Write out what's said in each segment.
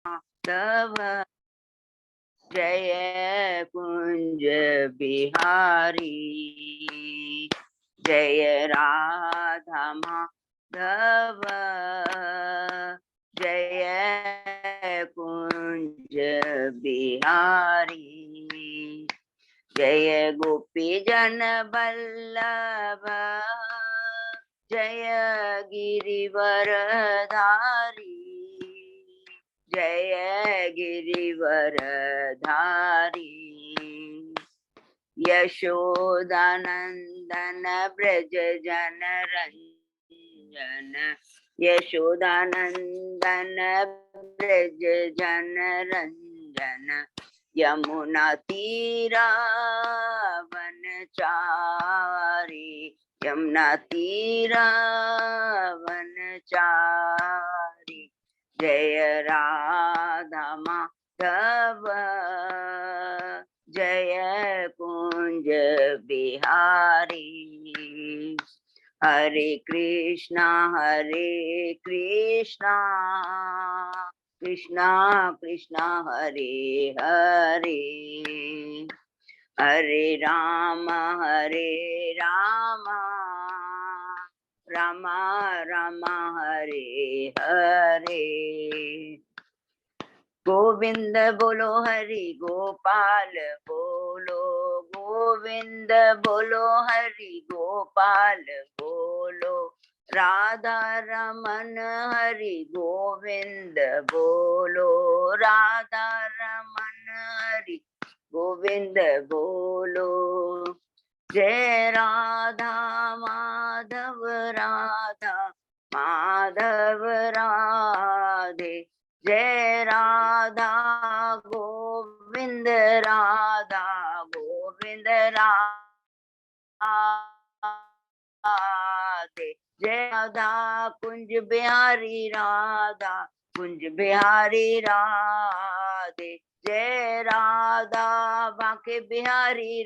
माधव जय कुंज बिहारी जय राधा माधव जय कुंज बिहारी जय गोपी जन बल्लभ जय गिरिवरधारी जय गिरिवरधारी यशोदानंदन ब्रज जन रंजन यशोदानंदन ब्रज जन रंजन यमुना तीरा वनचारी यमुना तीरा वनचारी जय राधा माधव जय कुंज बिहारी हरे कृष्णा कृष्णा कृष्णा हरे हरे हरे राम राम राम हरे हरे गोविंद बोलो हरि गोपाल बोलो गोविंद बोलो हरि गोपाल बोलो राधा रमन हरि गोविंद बोलो राधा रमन हरि गोविंद बोलो जय राधा माधव राधे जय राधा गोविंद राधे जय राधा कुंज बिहारी राधे जय राधा बांके बिहारी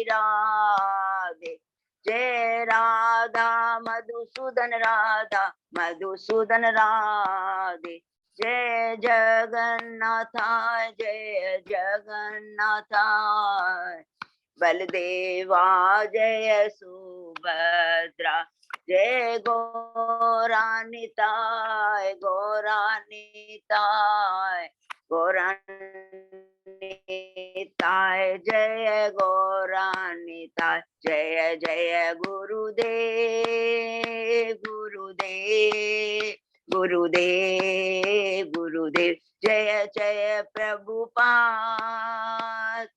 राधे जय राधा मधुसूदन राधे जय जगन्नाथ बलदेवा जय सुभद्रा जय गौरानिताय जय गौरानिताय जय जय गुरुदेव जय जय प्रभुपाद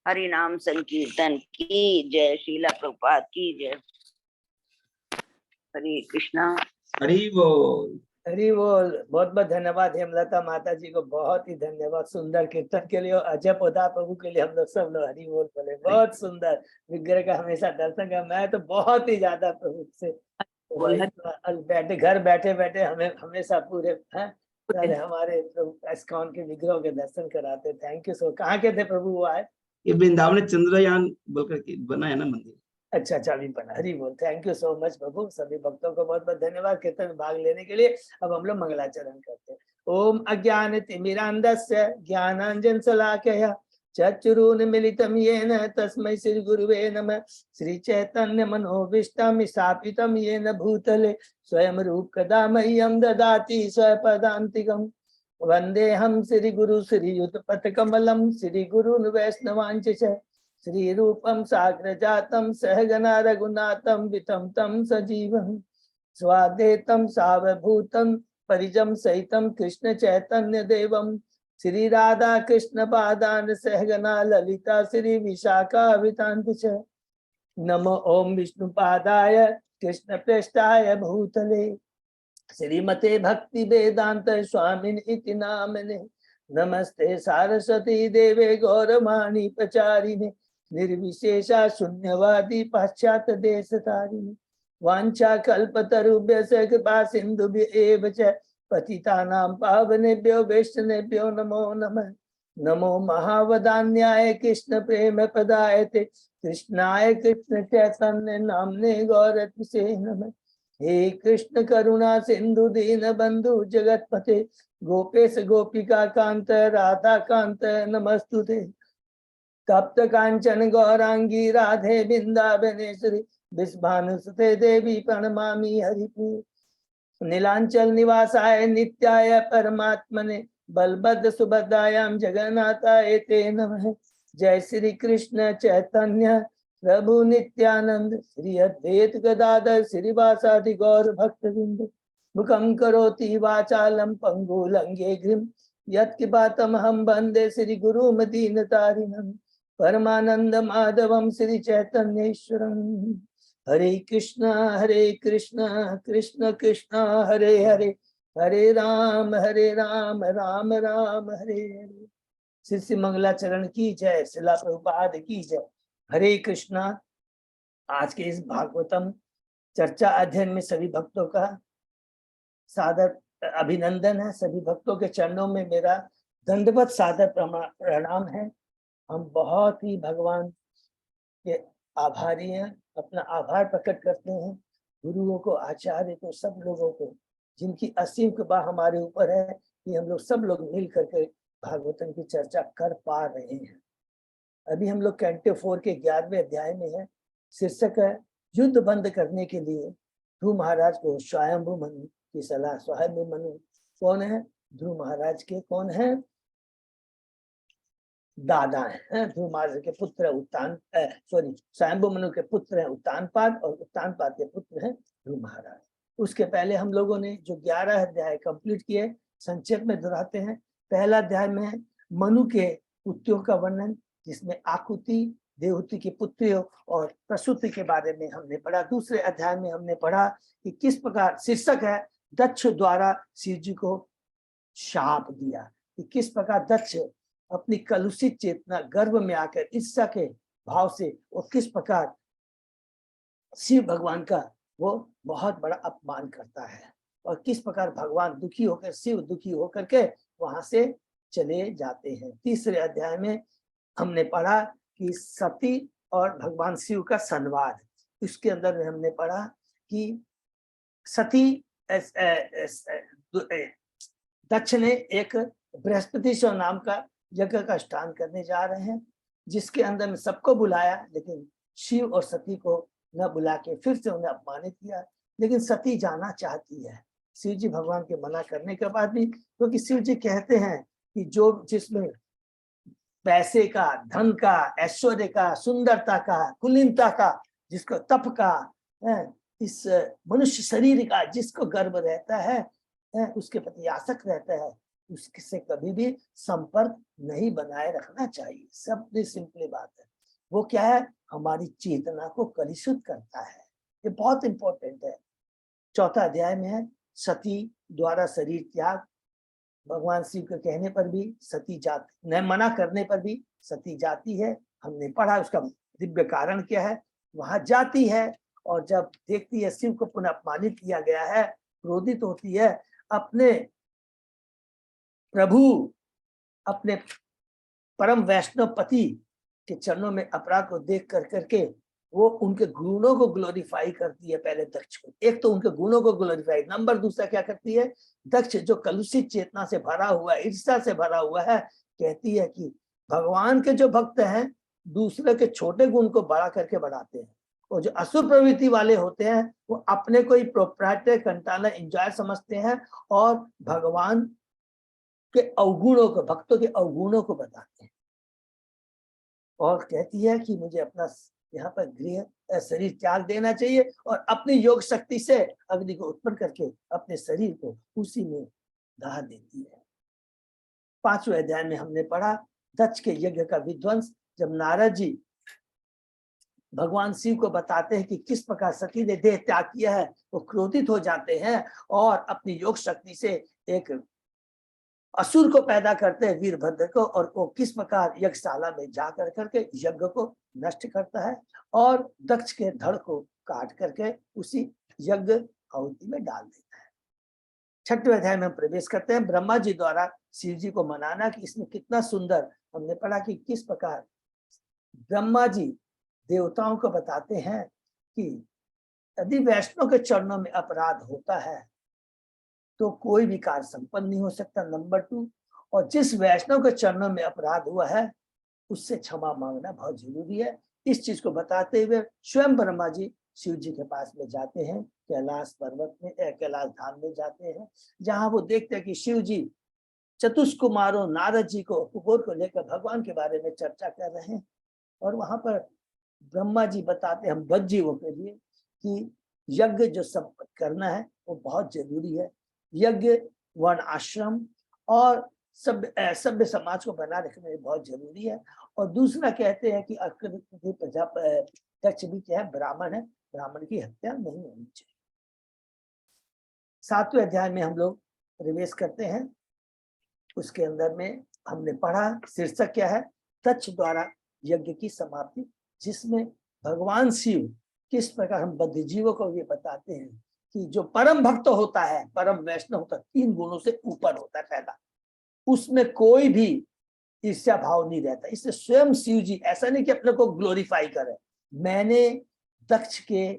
हरि नाम संकीर्तन की जय शीला प्रभुपाद की जय हरे कृष्णा हरि बोल हरि बोल। बहुत बहुत धन्यवाद हेमलता माता जी को, बहुत ही धन्यवाद सुंदर कीर्तन के लिए। अजय पोदा प्रभु के लिए हम लोग सब लोग हरि बोल बोले। बहुत सुंदर विग्रह का हमेशा दर्शन का, मैं तो बहुत ही ज्यादा प्रभु से घर बैठे बैठे हमें हमेशा पूरे हमारे इस्कॉन के विग्रह के दर्शन कराते। थैंक यू सो। कहाँ के थे प्रभु वो आए? ये वृंदावन चंद्रयान बोलकर के बना है ना मंदिर। अच्छा अभी बना। हरि बोल। थैंक यू सो मच प्रभु। सभी भक्तों को बहुत बहुत धन्यवाद कीर्तन में भाग लेने के लिए। अब हम लोग मंगलाचरण करते हैं। ओम अज्ञान तिमिरांधस्य ज्ञानांजन शलाकया चक्षुरुन्मीलितं येन तस्मै श्री गुरुवे नमः। श्री चैतन्य मनोभीष्टं स्थापितं येन भूतले स्वयं रूप कदा मह्यं ददाति स्वपदान्तिकम्। वन्देऽहं श्री गुरु श्रीयुतपथ कमलं श्री गुरुन् वैष्णवांच श्री रूपम साग्र जातम सहगना रघुनाथम वितम तम सजीवम स्वादेतम सावभूतम परिजम सहितम कृष्ण चैतन्य देवम श्री राधा कृष्ण पादान सहगना ललिता श्री विशाखा वितांत नमो ओम विष्णु पादाय कृष्ण प्रेष्ठाय भूतले श्रीमते भक्ति वेदांत स्वामिन इति नामने। नमस्ते सारस्वती देवे गौरवाणी प्रचारिणे निर्विशेषा शून्यवादी पाश्चात्य देश तारिणी। वांछा कल्पतरुभ्यश्च कृपा सिन्धुभ्य एव च पतितानां पावनेभ्यो वैष्णवेभ्यो नमो नमः। नमो महावदान्याय कृष्ण प्रेम प्रदायते कृष्णाय कृष्ण चैतन्य नामने गौरत्से नमः। हे कृष्ण करुणा सिंधु दीन बंधु जगतपते गोपेश गोपिका कांत राधा कांत नमस्तुते। तप्त कांचन गौरांगी राधे वृंदावनेश्वरी विश्वानुसुते देवी प्रणमामि हरिप्रिय। नीलांचल निवासाय नित्याय परमात्मने बलभद्र सुभद्रायाम जगन्नाथाय ते नमः। जय श्री कृष्ण चैतन्य प्रभु नित्यानंद श्री अद्वैत गदाधर श्रीवासादि गौर भक्तवृंद। मुखं करोति वाचालं पंगु लंघेगिरिं यत्कृपातमहं वन्दे श्री गुरुं दीनतारिणं परमानंद माधवं श्री चैतन्येश्वरं। हरे कृष्णा कृष्ण कृष्णा हरे हरे हरे राम राम राम हरे हरे। श्री श्री मंगलाचरण की जय, श्रीला प्रभुपाद की जय। हरे कृष्णा। आज के इस भागवतम चर्चा अध्ययन में सभी भक्तों का सादर अभिनंदन है। सभी भक्तों के चरणों में मेरा दंडवत सादर प्रणाम है। हम बहुत ही भगवान के आभारी हैं, अपना आभार प्रकट करते हैं गुरुओं को, आचार्य को, सब लोगों को जिनकी असीम कृपा हमारे ऊपर है कि हम लोग सब लोग मिल करके भागवतम की चर्चा कर पा रहे हैं। अभी हम लोग कैंटो 4 के 11वें अध्याय में है। शीर्षक है युद्ध बंद करने के लिए ध्रुव महाराज को स्वयंभू मनु की सलाह। स्वयंभू मनु कौन है? ध्रुव महाराज के कौन है? दादा है। ध्रुव महाराज के पुत्र उत्तान स्वयंभू मनु के पुत्र हैं उत्तानपाद, और उत्तानपाद के पुत्र हैं ध्रुव महाराज। उसके पहले हम लोगों ने जो 11 अध्याय कंप्लीट किए, संक्षेप में दोहराते हैं। पहला अध्याय में मनु के पुत्रों का वर्णन, जिसमें आकुति, देवहूति की पुत्रियों और प्रसूति के बारे में हमने पढ़ा। दूसरे अध्याय में हमने पढ़ा कि किस प्रकार, शीर्षक है दक्ष द्वारा शिव जी को शाप दिया, कि किस प्रकार दक्ष अपनी कलुषित चेतना गर्भ में आकर ईर्ष्या के भाव से वो किस प्रकार शिव भगवान का वो बहुत बड़ा अपमान करता है, और किस प्रकार भगवान दुखी होकर, शिव दुखी होकर के वहां से चले जाते हैं। तीसरे अध्याय में हमने पढ़ा कि सती और भगवान शिव का संवाद। इसके अंदर में हमने पढ़ा कि सती दक्ष ने एक बृहस्पतिश्वर नाम का यज्ञ का अनुष्ठान करने जा रहे हैं, जिसके अंदर में सबको बुलाया, लेकिन शिव और सती को न बुला के फिर से उन्हें अपमानित किया। लेकिन सती जाना चाहती है, शिव जी भगवान के मना करने के बाद भी, क्योंकि शिव जी कहते हैं कि जो जिसमें पैसे का, धन का, ऐश्वर्य का, सुंदरता का, कुलीनता का, जिसको तप का, इस मनुष्य शरीर का जिसको गर्व रहता है, उसके प्रति आसक्त रहता है, उससे कभी भी संपर्क नहीं बनाए रखना चाहिए। सब सिंपली बात है। वो क्या है? हमारी चेतना को कलुषित करता है। ये बहुत इंपॉर्टेंट है। चौथा अध्याय में है सती द्वारा शरीर त्याग। भगवान शिव के कहने पर भी सती जाती, न मना करने पर भी सती जाती है। हमने पढ़ा उसका दिव्य कारण क्या है। वहां जाती है और जब देखती है शिव को पुनः अपमानित किया गया है, क्रोधित होती है। अपने प्रभु, अपने परम वैष्णव पति के चरणों में अपराध को देख कर करके वो उनके गुणों को ग्लोरीफाई करती है। पहले दक्ष को, एक तो उनके गुणों को ग्लोरीफाई, नंबर दूसरा क्या करती है, दक्ष जो कलुषित चेतना से भरा हुआ है, ईर्ष्या से भरा हुआ है, कहती है कि भगवान के जो भक्त हैं दूसरे के छोटे गुण को बड़ा करके बढ़ाते हैं, और जो असुर प्रवृत्ति वाले होते हैं वो अपने को ही प्रोप्राइटर, कंटाला, एंजॉय समझते हैं और भगवान के अवगुणों को, भक्तों के अवगुणों को बताते हैं। और कहती है कि मुझे अपना यहाँ पर गृह शरीर त्याग देना चाहिए और अपनी योग शक्ति से अग्नि को उत्पन्न करके अपने शरीर को उसी में दहा देती है। 5वें अध्याय में हमने पढ़ा दक्ष के यज्ञ का विध्वंस। जब नारद जी भगवान शिव को बताते हैं कि किस प्रकार सती ने देह त्याग किया है, वो क्रोधित हो जाते हैं और अपनी योग शक्ति से एक असुर को पैदा करते हैं, वीरभद्र को, और वो किस प्रकार यज्ञशाला में जा कर करके यज्ञ को नष्ट करता है और दक्ष के धड़ को काट करके उसी यज्ञ आहुति में डाल देता है। छठवें अध्याय में हम प्रवेश करते हैं। ब्रह्मा जी द्वारा शिव जी को मनाना, कि इसमें कितना सुंदर हमने पढ़ा कि किस प्रकार ब्रह्मा जी देवताओं को बताते हैं कि यदि वैष्णव के चरणों में अपराध होता है तो कोई भी कार्य संपन्न नहीं हो सकता। नंबर 2, और जिस वैष्णव के चरणों में अपराध हुआ है उससे क्षमा मांगना बहुत जरूरी है। इस चीज को बताते हुए स्वयं ब्रह्मा जी शिव जी के पास में जाते हैं, कैलाश पर्वत में, कैलाश धाम में जाते हैं, जहां वो देखते हैं कि शिव जी चतुष्कुमारों नारद जी को उपभोग को लेकर भगवान के बारे में चर्चा कर रहे हैं। और वहां पर ब्रह्मा जी बताते हैं हम बद्ध जीवों के लिए कि यज्ञ जो सब करना है वो बहुत जरूरी है। यज्ञ, वर्ण आश्रम और सभ्य समाज को बना रखने में बहुत जरूरी है। और दूसरा कहते हैं कि दक्ष भी क्या है, ब्राह्मण है, ब्राह्मण की हत्या नहीं होनी चाहिए। 7वें अध्याय में हम लोग प्रवेश करते हैं। उसके अंदर में हमने पढ़ा, शीर्षक क्या है, दक्ष द्वारा यज्ञ की समाप्ति, जिसमें भगवान शिव किस प्रकार हम बद्ध जीवों को ये बताते हैं कि जो परम भक्त होता है, परम वैष्णव होता है, 3 गुणों से ऊपर होता है पहला, उसमें कोई भी ईर्ष्या भाव नहीं रहता। इसलिए स्वयं शिव जी ऐसा नहीं कि अपने को ग्लोरीफाई करे, मैंने दक्ष के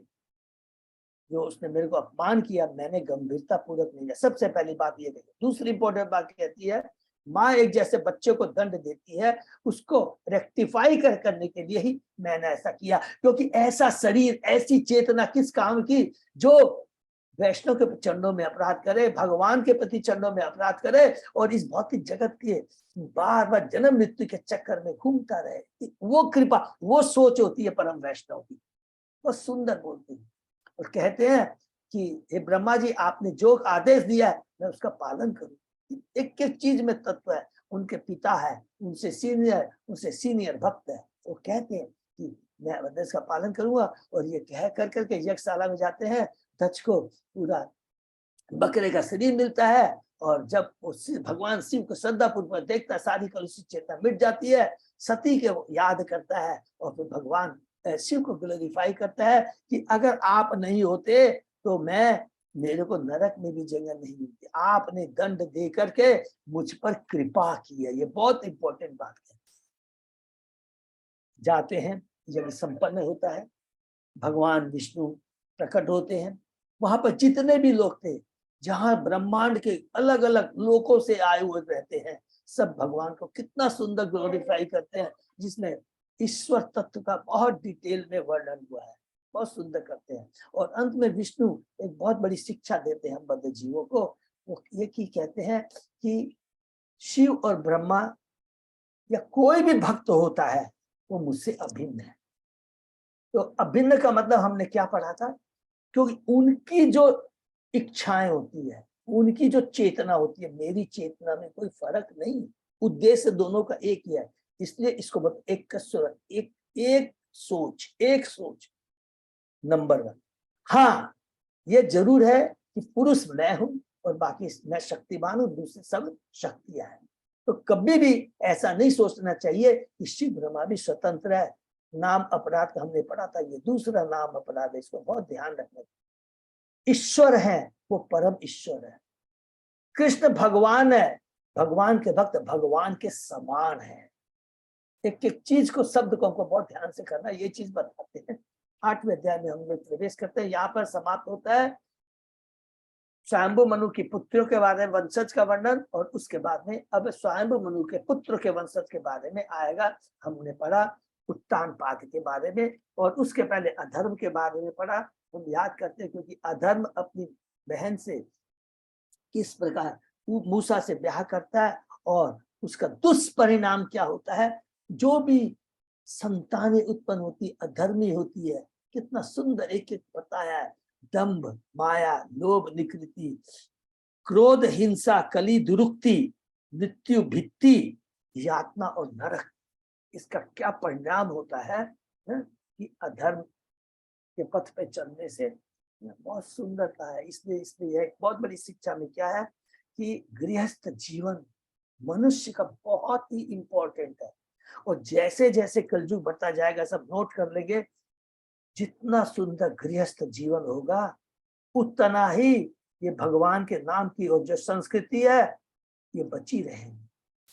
जो उसने मेरे को अपमान किया मैंने गंभीरता पूर्वक नहीं लिया। सबसे पहली बात ये देखो। दूसरी इंपॉर्टेंट बात कहती है, माँ एक जैसे बच्चे को दंड देती है, उसको रेक्टिफाई करने के लिए ही मैंने ऐसा किया, क्योंकि ऐसा शरीर, ऐसी चेतना किस काम की जो वैष्णव के चरणों में अपराध करे, भगवान के प्रति चरणों में अपराध करे और इस भौतिक जगत के बार बार जन्म मृत्यु के चक्कर में घूमता रहे। वो कृपा, वो सोच होती है परम वैष्णव की। बहुत सुंदर बोलती है और कहते हैं कि हे ब्रह्मा जी, आपने जो आदेश दिया है मैं उसका पालन करूं। एक एक चीज में तत्व है, उनके पिता है, उनसे सीनियर भक्त है, वो कहते हैं कि मैं आदेश का पालन करूंगा। और ये कह कर करके यज्ञशाला में जाते हैं, दक्ष को पूरा बकरे का शरीर मिलता है और जब वो भगवान शिव को श्रद्धा पूर्वक देखता है, सारी कलुषित चेतना मिट जाती है, सती के याद करता है और फिर भगवान शिव को ग्लोरीफाई करता है कि अगर आप नहीं होते तो मेरे को नरक में भी जगह नहीं मिलती, आपने दंड दे करके मुझ पर कृपा की है। ये बहुत इंपॉर्टेंट बात है। जाते हैं, यज्ञ संपन्न होता है, भगवान विष्णु प्रकट होते हैं। वहां पर जितने भी लोग थे, जहां ब्रह्मांड के अलग अलग लोकों से आए हुए रहते हैं, सब भगवान को कितना सुंदर ग्लोरीफाई करते हैं, जिसमें ईश्वर तत्व का बहुत डिटेल में वर्णन हुआ है, बहुत सुंदर करते हैं। और अंत में विष्णु एक बहुत बड़ी शिक्षा देते हैं बद्ध जीवों को। वो ये की कहते हैं कि शिव और ब्रह्मा या कोई भी भक्त होता है वो मुझसे अभिन्न है। तो अभिन्न का मतलब हमने क्या पढ़ा था, क्योंकि उनकी जो इच्छाएं होती है, उनकी जो चेतना होती है, मेरी चेतना में कोई फर्क नहीं, उद्देश्य दोनों का एक ही है। इसलिए इसको एक सोच नंबर 1। हाँ, ये जरूर है कि पुरुष मैं हूं और बाकी मैं शक्तिमान हूं, दूसरे सब शक्तियां हैं। तो कभी भी ऐसा नहीं सोचना चाहिए कि शिव ब्रह्मा भी स्वतंत्र है। नाम अपराध का हमने पढ़ा था, ये दूसरा नाम अपराध है, इसको बहुत ध्यान रखना। ईश्वर है वो परम ईश्वर है, कृष्ण भगवान है, भगवान के भक्त भगवान के समान है। एक एक चीज को, शब्द को हमको बहुत ध्यान से करना, ये चीज बताते हैं। 8वें अध्याय में हम लोग प्रवेश करते हैं। यहाँ पर समाप्त होता है स्वयंभू मनु की पुत्रों के बारे में वंशज का वर्णन, और उसके बाद में अब स्वयंभू मनु के पुत्र के वंशज के बारे में आएगा। हमने पढ़ा उत्तान पाद के बारे में और उसके पहले अधर्म के बारे में पढ़ा। हम याद करते हैं क्योंकि अधर्म अपनी बहन से किस प्रकार मूसा से ब्याह करता है और उसका दुष्परिणाम क्या होता है। जो भी संतानें उत्पन्न होती अधर्मी होती है, कितना सुंदर एक एक बताया है। दंभ, माया, लोभ, निकृति, क्रोध, हिंसा, कली, दुरुक्ति, मृत्यु, भित्ति, यातना और नरक। इसका क्या परिणाम होता है कि अधर्म के पथ पे चलने से बहुत सुंदरता है। इसलिए एक बहुत बड़ी शिक्षा में क्या है कि गृहस्थ जीवन मनुष्य का बहुत ही इंपॉर्टेंट है। और जैसे जैसे कलयुग बढ़ता जाएगा, सब नोट कर लेंगे, जितना सुंदर गृहस्थ जीवन होगा उतना ही ये भगवान के नाम की और जो संस्कृति है ये बची रहेगी।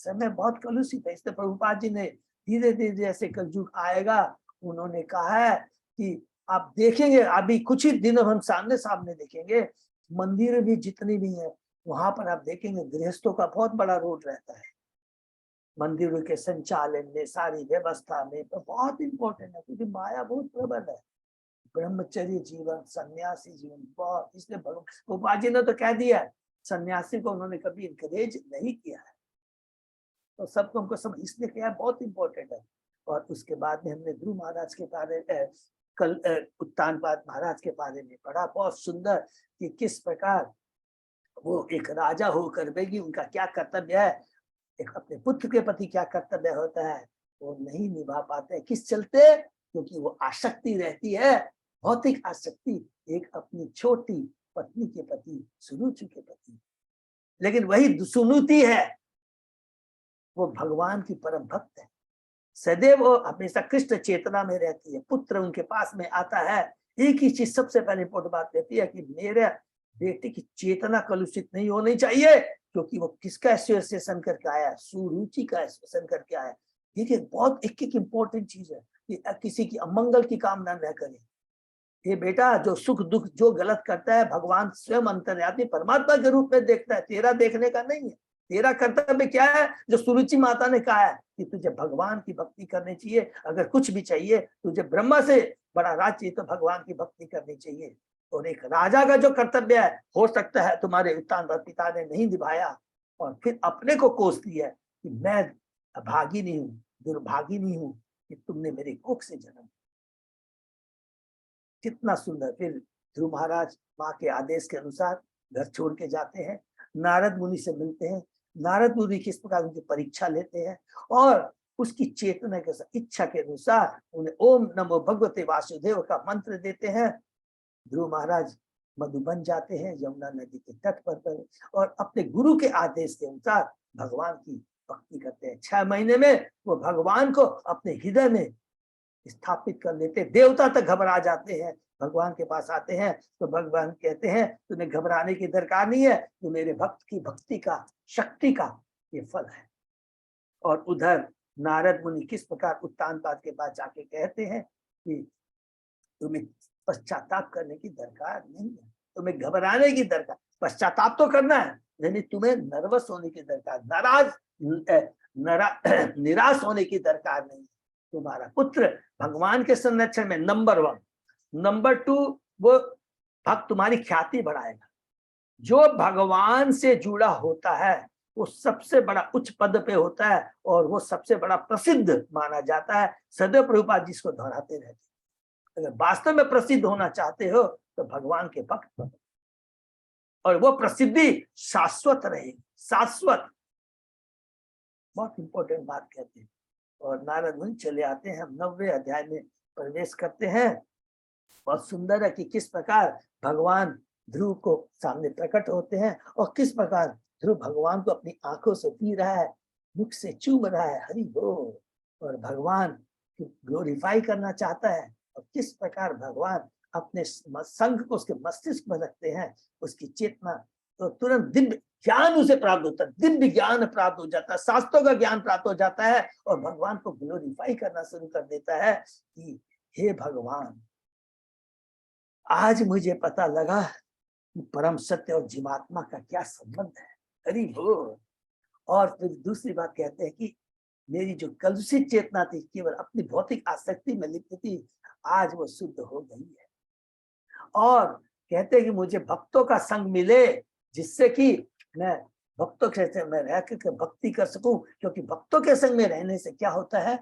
समय बहुत कलुषित है, इसलिए प्रभुपाद जी ने धीरे धीरे जैसे कलयुग आएगा, उन्होंने कहा है कि आप देखेंगे, अभी कुछ ही दिनों हम सामने सामने देखेंगे, मंदिर भी जितनी भी है वहां पर आप देखेंगे गृहस्थों का बहुत बड़ा रोल रहता है। मंदिरों के संचालन में, सारी व्यवस्था में तो बहुत इंपॉर्टेंट है, क्योंकि माया बहुत प्रबल है। ब्रह्मचर्य जीवन, सन्यासी जीवन बहुत, इसलिए भगवान जी ने तो कह दिया है, सन्यासी को उन्होंने कभी इनकरेज नहीं किया है, तो सबको हमको समझ, इसलिए क्या है बहुत इंपॉर्टेंट है। और उसके बाद में हमने ध्रुव महाराज के बारे कल उत्तानपाद महाराज के बारे में पढ़ा, बहुत सुंदर, कि किस प्रकार वो एक राजा होकर भी उनका क्या कर्तव्य है, एक अपने पुत्र के प्रति क्या कर्तव्य होता है वो नहीं निभा पाते। किस चलते? क्योंकि वो आसक्ति रहती है, भौतिक आसक्ति, एक अपनी छोटी पत्नी के प्रति, सुरुचि के प्रति। लेकिन वही सुनुति है, वो भगवान की परम भक्त है, सदैव वो हमेशा कृष्ण चेतना में रहती है। पुत्र उनके पास में आता है, एक ही चीज सबसे पहले इंपॉर्टेंट बात रहती है कि मेरे बेटे की चेतना कलुषित नहीं होनी चाहिए, क्योंकि वो किसका एसोसिएशन करके आया, सुरुचि का एसोसिएशन करके आया। देखिए बहुत एक एक इम्पोर्टेंट चीज है कि किसी की अमंगल की कामना न करे। ये बेटा जो सुख दुख जो गलत करता है, भगवान स्वयं अंतर्यामी परमात्मा के रूप में देखता है, तेरा देखने का नहीं है। तेरा कर्तव्य क्या है, जो सुरुचि माता ने कहा है कि तुझे भगवान की भक्ति करनी चाहिए। अगर कुछ भी चाहिए, तुझे ब्रह्मा से बड़ा राज चाहिए तो भगवान की भक्ति करनी चाहिए। और एक राजा का जो कर्तव्य है, हो सकता है तुम्हारे उत्तानपाद पिता ने नहीं निभाया, और फिर अपने को कोसती है कि मैं अभागिनी हूँ, दुर्भागिनी हूँ कि तुमने मेरे कोख से जन्म। कितना सुंदर। फिर ध्रुव महाराज माँ के आदेश के अनुसार घर छोड़ के जाते हैं, नारद मुनि से मिलते हैं। नारद मुनि किस प्रकार उनकी परीक्षा लेते हैं, और उसकी चेतना के इच्छा के अनुसार उन्हें ओम नमो भगवते वासुदेव का मंत्र देते हैं। ध्रुव महाराज मधुबन जाते हैं, यमुना नदी के तट पर, और अपने गुरु के आदेश के अनुसार भगवान की भक्ति करते हैं। 6 महीने में वो भगवान को अपने हृदय में स्थापित कर लेते। देवता तक घबरा जाते हैं, भगवान के पास आते हैं तो भगवान कहते हैं तुम्हें घबराने की दरकार नहीं है, तो मेरे भक्त की भक्ति का, शक्ति का ये फल है। और उधर नारद मुनि किस प्रकार उत्तानपाद के पास जाके कहते हैं कि तुम्हें पश्चाताप करने की दरकार नहीं है, तुम्हें घबराने की दरकार, पश्चाताप तो करना है, यानी तुम्हें नर्वस होने की दरकार, निराश होने की दरकार नहीं। तुम्हारा पुत्र भगवान के संरक्षण में नंबर 1, नंबर 2 वो भक्त तुम्हारी ख्याति बढ़ाएगा। जो भगवान से जुड़ा होता है वो सबसे बड़ा उच्च पद पे होता है, और वो सबसे बड़ा प्रसिद्ध माना जाता है। सदैव प्रभुपाद जी इसको दोहराते रहते हैं, अगर वास्तव में प्रसिद्ध होना चाहते हो तो भगवान के भक्त बनो, और वो प्रसिद्धि शाश्वत रहेगी, शाश्वत। बहुत इंपॉर्टेंट बात कहते हैं। और नारद मुनि चले आते हैं, हम 9वें अध्याय में प्रवेश करते हैं। बहुत सुंदर है कि किस प्रकार भगवान ध्रुव को सामने प्रकट होते हैं, और किस प्रकार ध्रुव भगवान को अपनी आंखों से पी रहा है, मुख से चूम रहा है, हरि बोल, और भगवान ग्लोरीफाई करना चाहता है। और किस प्रकार भगवान अपने संघ को उसके मस्तिष्क में रखते हैं, उसकी चेतना, तो तुरंत दिव्य ज्ञान उसे प्राप्त होता है, दिव्य ज्ञान प्राप्त हो जाता है, शास्त्रों का ज्ञान प्राप्त हो जाता है, और भगवान को ग्लोरीफाई करना शुरू कर देता है कि हे भगवान, आज मुझे पता लगा कि परम सत्य और जीवात्मा का क्या संबंध है, हरि बोल। और फिर दूसरी बात कहते हैं कि मेरी जो कलुषित चेतना थी, केवल अपनी भौतिक आसक्ति में लिप्त थी, आज वो शुद्ध हो गई है। और कहते हैं कि मुझे भक्तों का संग मिले, जिससे कि मैं भक्तों के मैं रह कर भक्ति कर सकूं, क्योंकि भक्तों के संग में रहने से क्या होता है,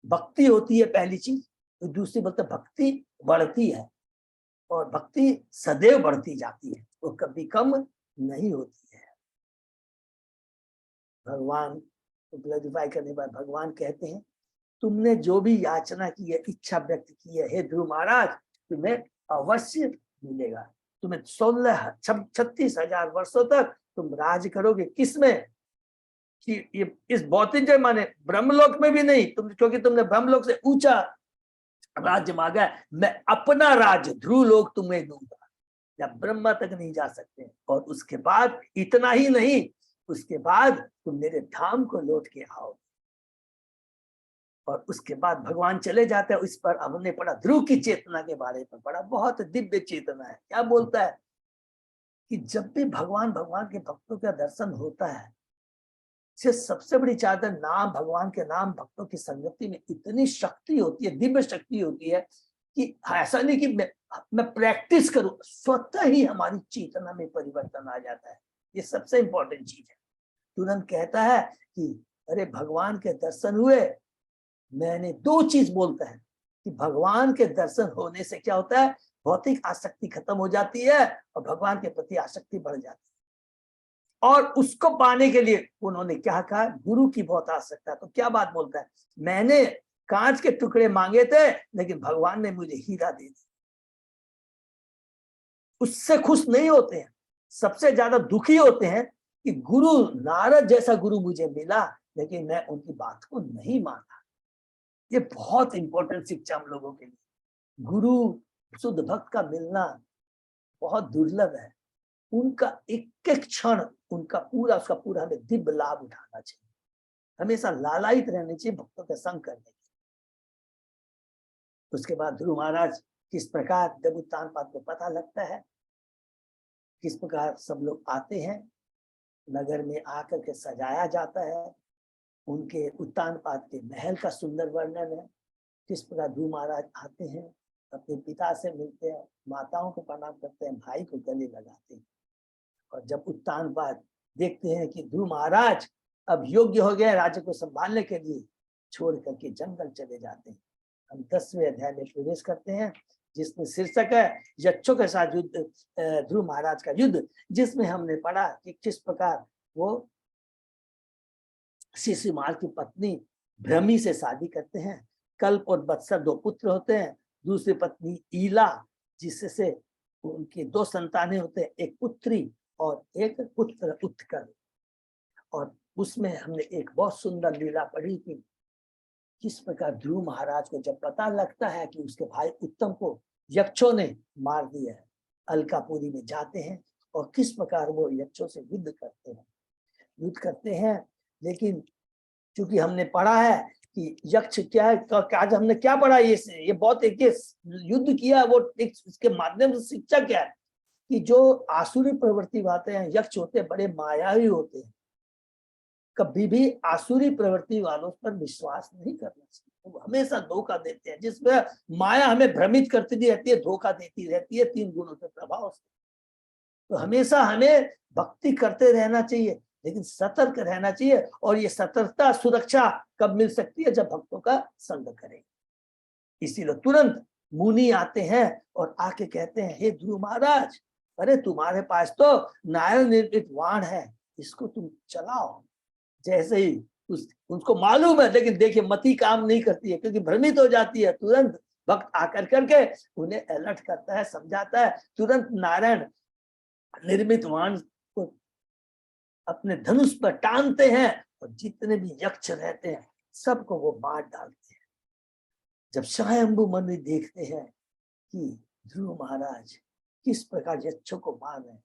भक्ति होती है पहली चीज, तो दूसरी बोलते भक्ति बढ़ती है, और भक्ति सदैव बढ़ती जाती है, वो कभी कम नहीं होती है। भगवान को ग्लोरीफाई करने के बाद भगवान कहते हैं तुमने जो भी याचना की है, इच्छा व्यक्त की है, हे ध्रुव महाराज, तुम्हें अवश्य मिलेगा। तुम्हें 36,000 वर्षों तक तुम राज करोगे। किसमें? कि ये इस भौतिक माने ब्रह्मलोक में भी नहीं, तुम, क्योंकि तुमने ब्रह्मलोक से ऊंचा राज्य मांगा है। मैं अपना राज ध्रुव लोक तुम्हें दूंगा। या ब्रह्मा तक नहीं जा सकते। और उसके बाद इतना ही नहीं, उसके बाद तुम मेरे धाम को लौट के आओ। और उसके बाद भगवान चले जाते हैं। इस पर हमने पढ़ा ध्रुव की चेतना के बारे में पढ़ा, बहुत दिव्य चेतना है। क्या बोलता है कि जब भी भगवान के भक्तों का दर्शन होता है, सबसे बड़ी चादर नाम, भगवान के नाम, भक्तों की संगति में इतनी शक्ति होती है, दिव्य शक्ति होती है कि ऐसा नहीं कि मैं प्रैक्टिस करूं, स्वतः ही हमारी चेतना में परिवर्तन आ जाता है। ये सबसे इंपॉर्टेंट चीज है। तुरंत कहता है कि अरे भगवान के दर्शन हुए। मैंने दो चीज बोलता है कि भगवान के दर्शन होने से क्या होता है, भौतिक आसक्ति खत्म हो जाती है और भगवान के प्रति आसक्ति बढ़ जाती है। और उसको पाने के लिए उन्होंने क्या कहा, गुरु की बहुत आवश्यकता। तो क्या बात बोलता है, मैंने कांच के टुकड़े मांगे थे लेकिन भगवान ने मुझे हीरा दे दिया। उससे खुश नहीं होते हैं, सबसे ज्यादा दुखी होते हैं कि गुरु, नारद जैसा गुरु मुझे मिला लेकिन मैं उनकी बात को नहीं माना। ये बहुत इंपॉर्टेंट शिक्षा हम लोगों के लिए। गुरु शुद्ध भक्त का मिलना बहुत दुर्लभ है। उनका एक एक क्षण, उनका पूरा, उसका पूरा हमें दिव्य लाभ उठाना चाहिए। हमेशा लालायित रहने चाहिए भक्तों के संग करने की। उसके बाद ध्रुव महाराज किस प्रकार जब उत्तान पाद को पता लगता है, किस प्रकार सब लोग आते हैं, नगर में आकर के सजाया जाता है। उनके उत्तान पाद के महल का सुंदर वर्णन है। किस प्रकार ध्रुव महाराज आते हैं, अपने पिता से मिलते हैं, माताओं को प्रणाम करते हैं, भाई को गले लगाते हैं। और जब उत्तान पाद देखते हैं कि ध्रुव महाराज अब योग्य हो गए राज्य को संभालने के लिए, छोड़ करके जंगल चले जाते हैं। हम 10वें अध्याय में प्रवेश करते हैं, जिसमें शीर्षक है यक्षों के साथ युद्ध, ध्रुव महाराज का युद्ध, जिसमें हमने पढ़ा कि किस प्रकार वो शिशुमाल की पत्नी भ्रमी से शादी करते हैं। कल्प और बत्सर 2 पुत्र होते हैं। दूसरी पत्नी ईला, जिससे उनकी 2 संतानें होते हैं, एक पुत्री और एक पुत्र उत्कल। और उसमें हमने एक बहुत सुंदर लीला पढ़ी थी, किस प्रकार ध्रुव महाराज को जब पता लगता है कि उसके भाई उत्तम को यक्षों ने मार दिया है, अलकापुरी में जाते हैं और किस प्रकार वो यक्षों से युद्ध करते हैं। लेकिन चूंकि हमने पढ़ा है कि यक्ष क्या है, आज हमने क्या पढ़ा, ये बहुत एक युद्ध किया, वो एक इसके माध्यम से शिक्षा क्या है कि जो आसुरी प्रवृत्ति वाले हैं, यक्ष होते हैं, बड़े मायावी होते हैं। कभी भी आसुरी प्रवृत्ति वालों पर विश्वास नहीं करना चाहिए। वो हमेशा धोखा देते हैं, जिसमें माया हमें भ्रमित करती रहती है, धोखा देती रहती है 3 गुणों के प्रभाव से। तो हमेशा हमें भक्ति करते रहना चाहिए, लेकिन सतर्क रहना चाहिए। और ये सतर्कता, सुरक्षा कब मिल सकती है, जब भक्तों का संग करें। इसीलिए तुरंत मुनि आते हैं और आके कहते हैं, हे ध्रुव महाराज, अरे तुम्हारे पास तो नारायण निर्मित वाण है, इसको तुम चलाओ। जैसे ही उसको मालूम है, लेकिन देखिए मति काम नहीं करती है, क्योंकि भ्रमित हो जाती है। तुरंत भक्त आकर करके उन्हें अलर्ट करता है, समझाता है। तुरंत नारायण निर्मित वाण को अपने धनुष पर टांगते हैं और जितने भी यक्ष रहते हैं सबको वो मार डालते हैं। जब स्वयंभू मनु देखते हैं कि ध्रुव महाराज किस प्रकार यक्षों को मार रहे हैं,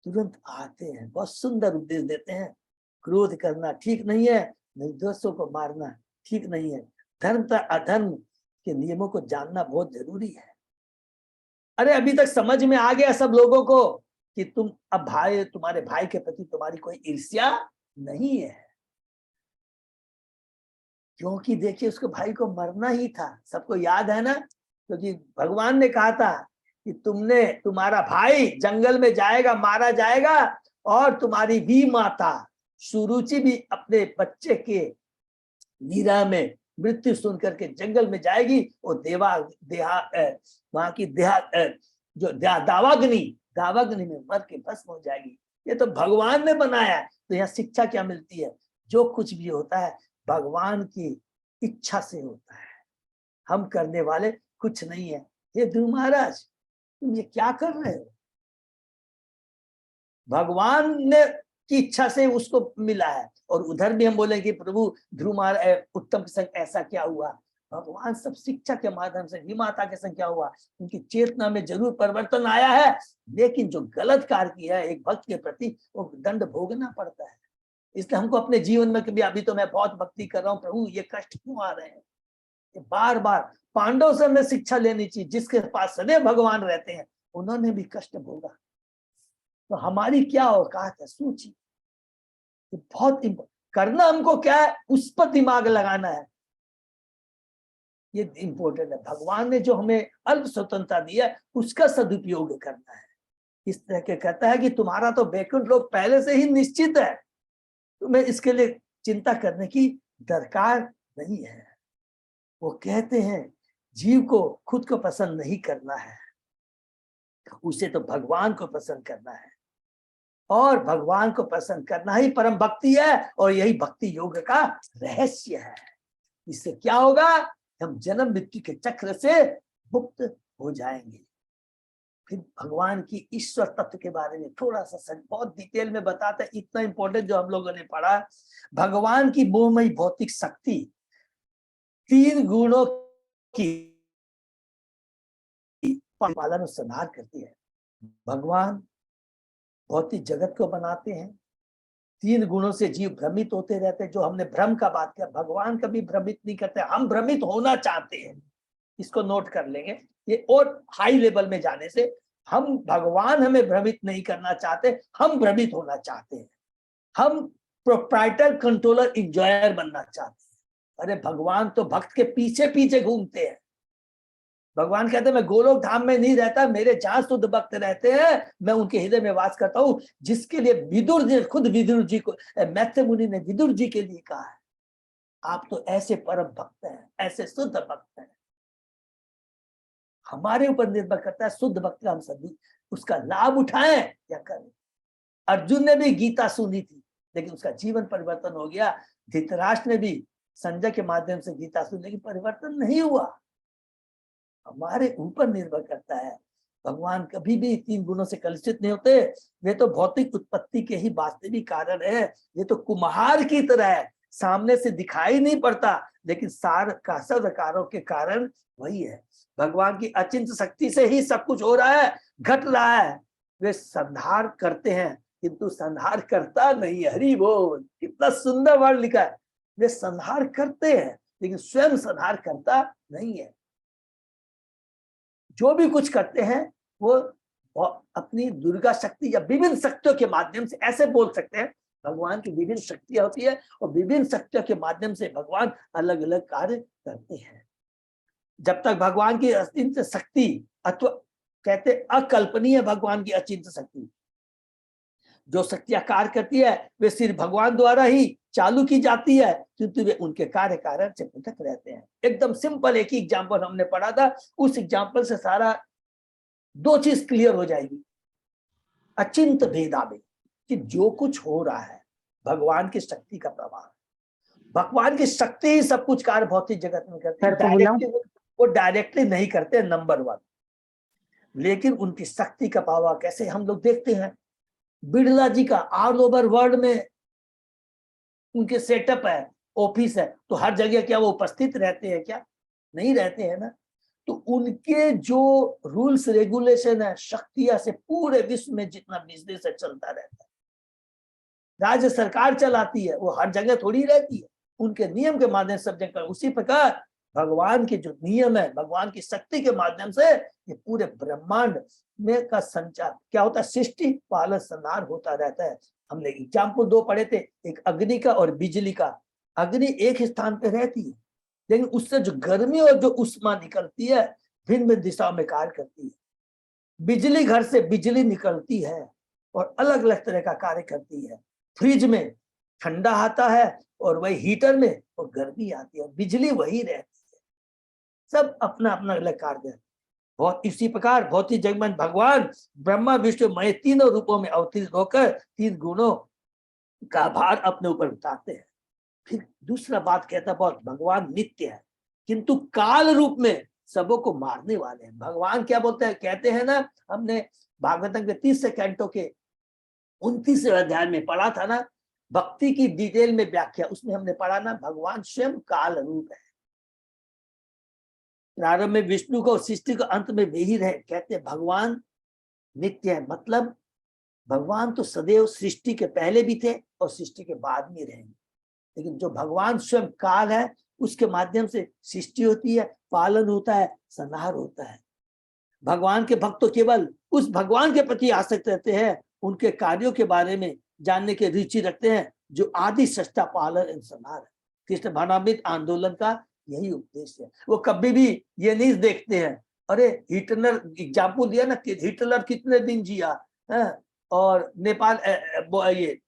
तुरंत आते हैं, बहुत सुंदर उपदेश देते हैं। क्रोध करना ठीक नहीं है, निर्दोषों को मारना ठीक नहीं है, धर्म तथा अधर्म के नियमों को जानना बहुत जरूरी है। अरे अभी तक समझ में आ गया सब लोगों को कि तुम अब भाई, तुम्हारे भाई के प्रति तुम्हारी कोई ईर्ष्या नहीं है, क्योंकि देखिए उसके भाई को मरना ही था, सबको याद है ना। क्योंकि भगवान ने कहा था कि तुम्हारा भाई जंगल में जाएगा, मारा जाएगा, और तुम्हारी भी माता सुरुचि भी अपने बच्चे के नीरा में मृत्यु सुन करके जंगल में जाएगी और वहां की दावाग्नि में मर के भस्म हो जाएगी। ये तो भगवान ने बनाया है। तो यहाँ शिक्षा क्या मिलती है, जो कुछ भी होता है भगवान की इच्छा से होता है, हम करने वाले कुछ नहीं है। ये ध्रुव महाराज तुम ये क्या कर रहे हो, भगवान ने की इच्छा से उसको मिला है। और उधर भी हम बोले कि प्रभु ध्रुव महाराज उत्तम के संग ऐसा क्या हुआ, भगवान सब शिक्षा के माध्यम से विमाता के संग क्या हुआ, उनकी चेतना में जरूर परिवर्तन आया है, लेकिन जो गलत कार्य किया है एक भक्त के प्रति वो दंड भोगना पड़ता है। इसलिए हमको अपने जीवन में कभी, अभी तो मैं बहुत भक्ति कर रहा हूँ, प्रभु ये कष्ट क्यों आ रहे हैं, ये बार बार पांडव से हमें शिक्षा लेनी चाहिए, जिसके पास सदैव भगवान रहते हैं उन्होंने भी कष्ट भोगा, तो हमारी क्या औकात है, सोचिए। बहुत करना हमको क्या है, उस पर दिमाग लगाना है, ये इंपॉर्टेंट है। भगवान ने जो हमें अल्प स्वतंत्रता दी है उसका सदुपयोग करना है। इस तरह के कहता है कि तुम्हारा तो वैकुंठ लोक पहले से ही निश्चित है, तुम्हें इसके लिए चिंता करने की दरकार नहीं है। वो कहते हैं जीव को खुद को पसंद नहीं करना है, उसे तो भगवान को पसंद करना है, और भगवान को पसंद करना ही परम भक्ति है, और यही भक्ति योग का रहस्य है। इससे क्या होगा, हम जन्म मृत्यु के चक्र से मुक्त हो जाएंगे। फिर भगवान की ईश्वर तत्व के बारे में थोड़ा सा बहुत डिटेल में बताता है, इतना इंपॉर्टेंट जो हम लोगों ने पढ़ा। भगवान की मोहमयी भौतिक शक्ति 3 गुणों की पालन और संहार करती है। भगवान भौतिक जगत को बनाते हैं, 3 गुणों से जीव भ्रमित होते रहते हैं। जो हमने भ्रम का बात किया, भगवान कभी भ्रमित नहीं करते, हम भ्रमित होना चाहते हैं, इसको नोट कर लेंगे। ये और हाई लेवल में जाने से हम, भगवान हमें भ्रमित नहीं करना चाहते, हम भ्रमित होना चाहते हैं। हम प्रोप्राइटर कंट्रोलर इंजॉयर बनना चाहते हैं। अरे भगवान तो भक्त के पीछे पीछे घूमते हैं। भगवान कहते हैं मैं गोलोक धाम में नहीं रहता, मेरे जहां शुद्ध भक्त रहते हैं मैं उनके हृदय में वास करता हूँ। जिसके लिए विदुर जी, खुद विदुर जी को, मैत्रेय मुनि ने विदुर जी के लिए कहा है, आप तो ऐसे परम भक्त हैं, ऐसे शुद्ध भक्त हैं। हमारे ऊपर निर्भर करता है शुद्ध भक्त का हम सभी उसका लाभ उठाएं या करें। अर्जुन ने भी गीता सुनी थी, लेकिन उसका जीवन परिवर्तन हो गया। धृतराष्ट्र ने भी संजय के माध्यम से गीता सुनी, लेकिन परिवर्तन नहीं हुआ। हमारे ऊपर निर्भर करता है। भगवान कभी भी 3 गुणों से कलुषित नहीं होते। वे तो भौतिक उत्पत्ति के ही वास्तविक कारण है। ये तो कुम्हार की तरह है, सामने से दिखाई नहीं पड़ता, लेकिन सार का सदकारों के कारण वही है। भगवान की अचिंत्य शक्ति से ही सब कुछ हो रहा है, घट रहा है। वे संहार करते हैं किंतु संहार करता नहीं। हरि बोल, कितना सुंदर वर्ड लिखा है। वे संहार करते हैं लेकिन स्वयं संहार करता नहीं है। जो भी कुछ करते हैं वो अपनी दुर्गा शक्ति या विभिन्न शक्तियों के माध्यम से, ऐसे बोल सकते हैं भगवान की विभिन्न शक्तियां होती है और विभिन्न शक्तियों के माध्यम से भगवान अलग अलग कार्य करते हैं। जब तक भगवान की अचिंत्य शक्ति, अथवा कहते अकल्पनीय भगवान की अचिंत्य शक्ति, जो शक्तियां कार्य करती है वे सिर्फ भगवान द्वारा ही चालू की जाती है, क्योंकि वे उनके कार्य कारण से पृथक रहते हैं। एकदम सिंपल एक ही एग्जाम्पल हमने पढ़ा था, उस एग्जाम्पल से सारा 2 चीज क्लियर हो जाएगी। अचिंत भेदाभेद, कि जो कुछ हो रहा है भगवान की शक्ति का प्रभाव, भगवान की शक्ति ही सब कुछ कार्य भौतिक जगत में करते हैं। वो डायरेक्टली नहीं करते, नंबर 1, लेकिन उनकी शक्ति का प्रभाव कैसे हम लोग देखते हैं। बिरला जी का ऑल ओवर वर्ल्ड में उनके सेटअप है, ऑफिस है, तो हर जगह क्या वो उपस्थित रहते हैं क्या? नहीं रहते हैं ना। तो उनके जो रूल्स रेगुलेशन है, शक्तियां से पूरे विश्व में जितना बिजनेस है चलता रहता है। राज्य सरकार चलाती है, वो हर जगह थोड़ी रहती है, उनके नियम के माध्यम से सब जगह। उसी प्रकार भगवान के जो नियम है, भगवान की शक्ति के माध्यम से ये पूरे ब्रह्मांड में का संचार क्या होता है, सृष्टि पालन संहार होता रहता है। हमने एग्जाम्पल 2 पढ़े थे, एक अग्नि का और बिजली का। अग्नि एक स्थान पे रहती है, लेकिन उससे जो गर्मी और जो उष्मा निकलती है भिन्न भिन्न दिशाओं में कार्य करती है। बिजली घर से बिजली निकलती है और अलग अलग तरह का कार्य करती है। फ्रिज में ठंडा आता है और वही हीटर में और गर्मी आती है, बिजली वही रहती है। सब अपना अपना अलग कार्य है। बहुत इसी प्रकार भौतिक जगत में भगवान ब्रह्मा विष्णु मय तीनों रूपों में अवतरित होकर 3 गुणों का भार अपने ऊपर उतारते हैं। फिर दूसरा बात कहता है, बहुत भगवान नित्य है किंतु काल रूप में सबों को मारने वाले हैं। भगवान क्या बोलते हैं, कहते हैं ना, हमने भागवतम के 30 कैंटो के 29वें अध्याय में पढ़ा था ना, भक्ति की डिटेल में व्याख्या, उसमें हमने पढ़ा ना, भगवान स्वयं काल रूप है। प्रारंभ में विष्णु को, सृष्टि को, अंत में वे ही रहे। कहते हैं भगवान नित्य है, मतलब भगवान तो सदैव सृष्टि के पहले भी थे और सृष्टि के बाद में रहेंगे। लेकिन जो भगवान स्वयं काल है, उसके माध्यम से सृष्टि होती है, पालन होता है, संहार होता है। भगवान के भक्त तो केवल उस भगवान के प्रति आसक्त रहते हैं, उनके कार्यों के बारे में जानने की रुचि रखते हैं, जो आदि सृष्टा, पालन एवं संहार है। कृष्ण भावनामृत आंदोलन का यही उद्देश्य है। वो कभी भी ये नहीं देखते हैं, अरे हिटलर एग्जाम्पल दिया ना, हिटलर कितने दिन जिया है, और नेपाल ये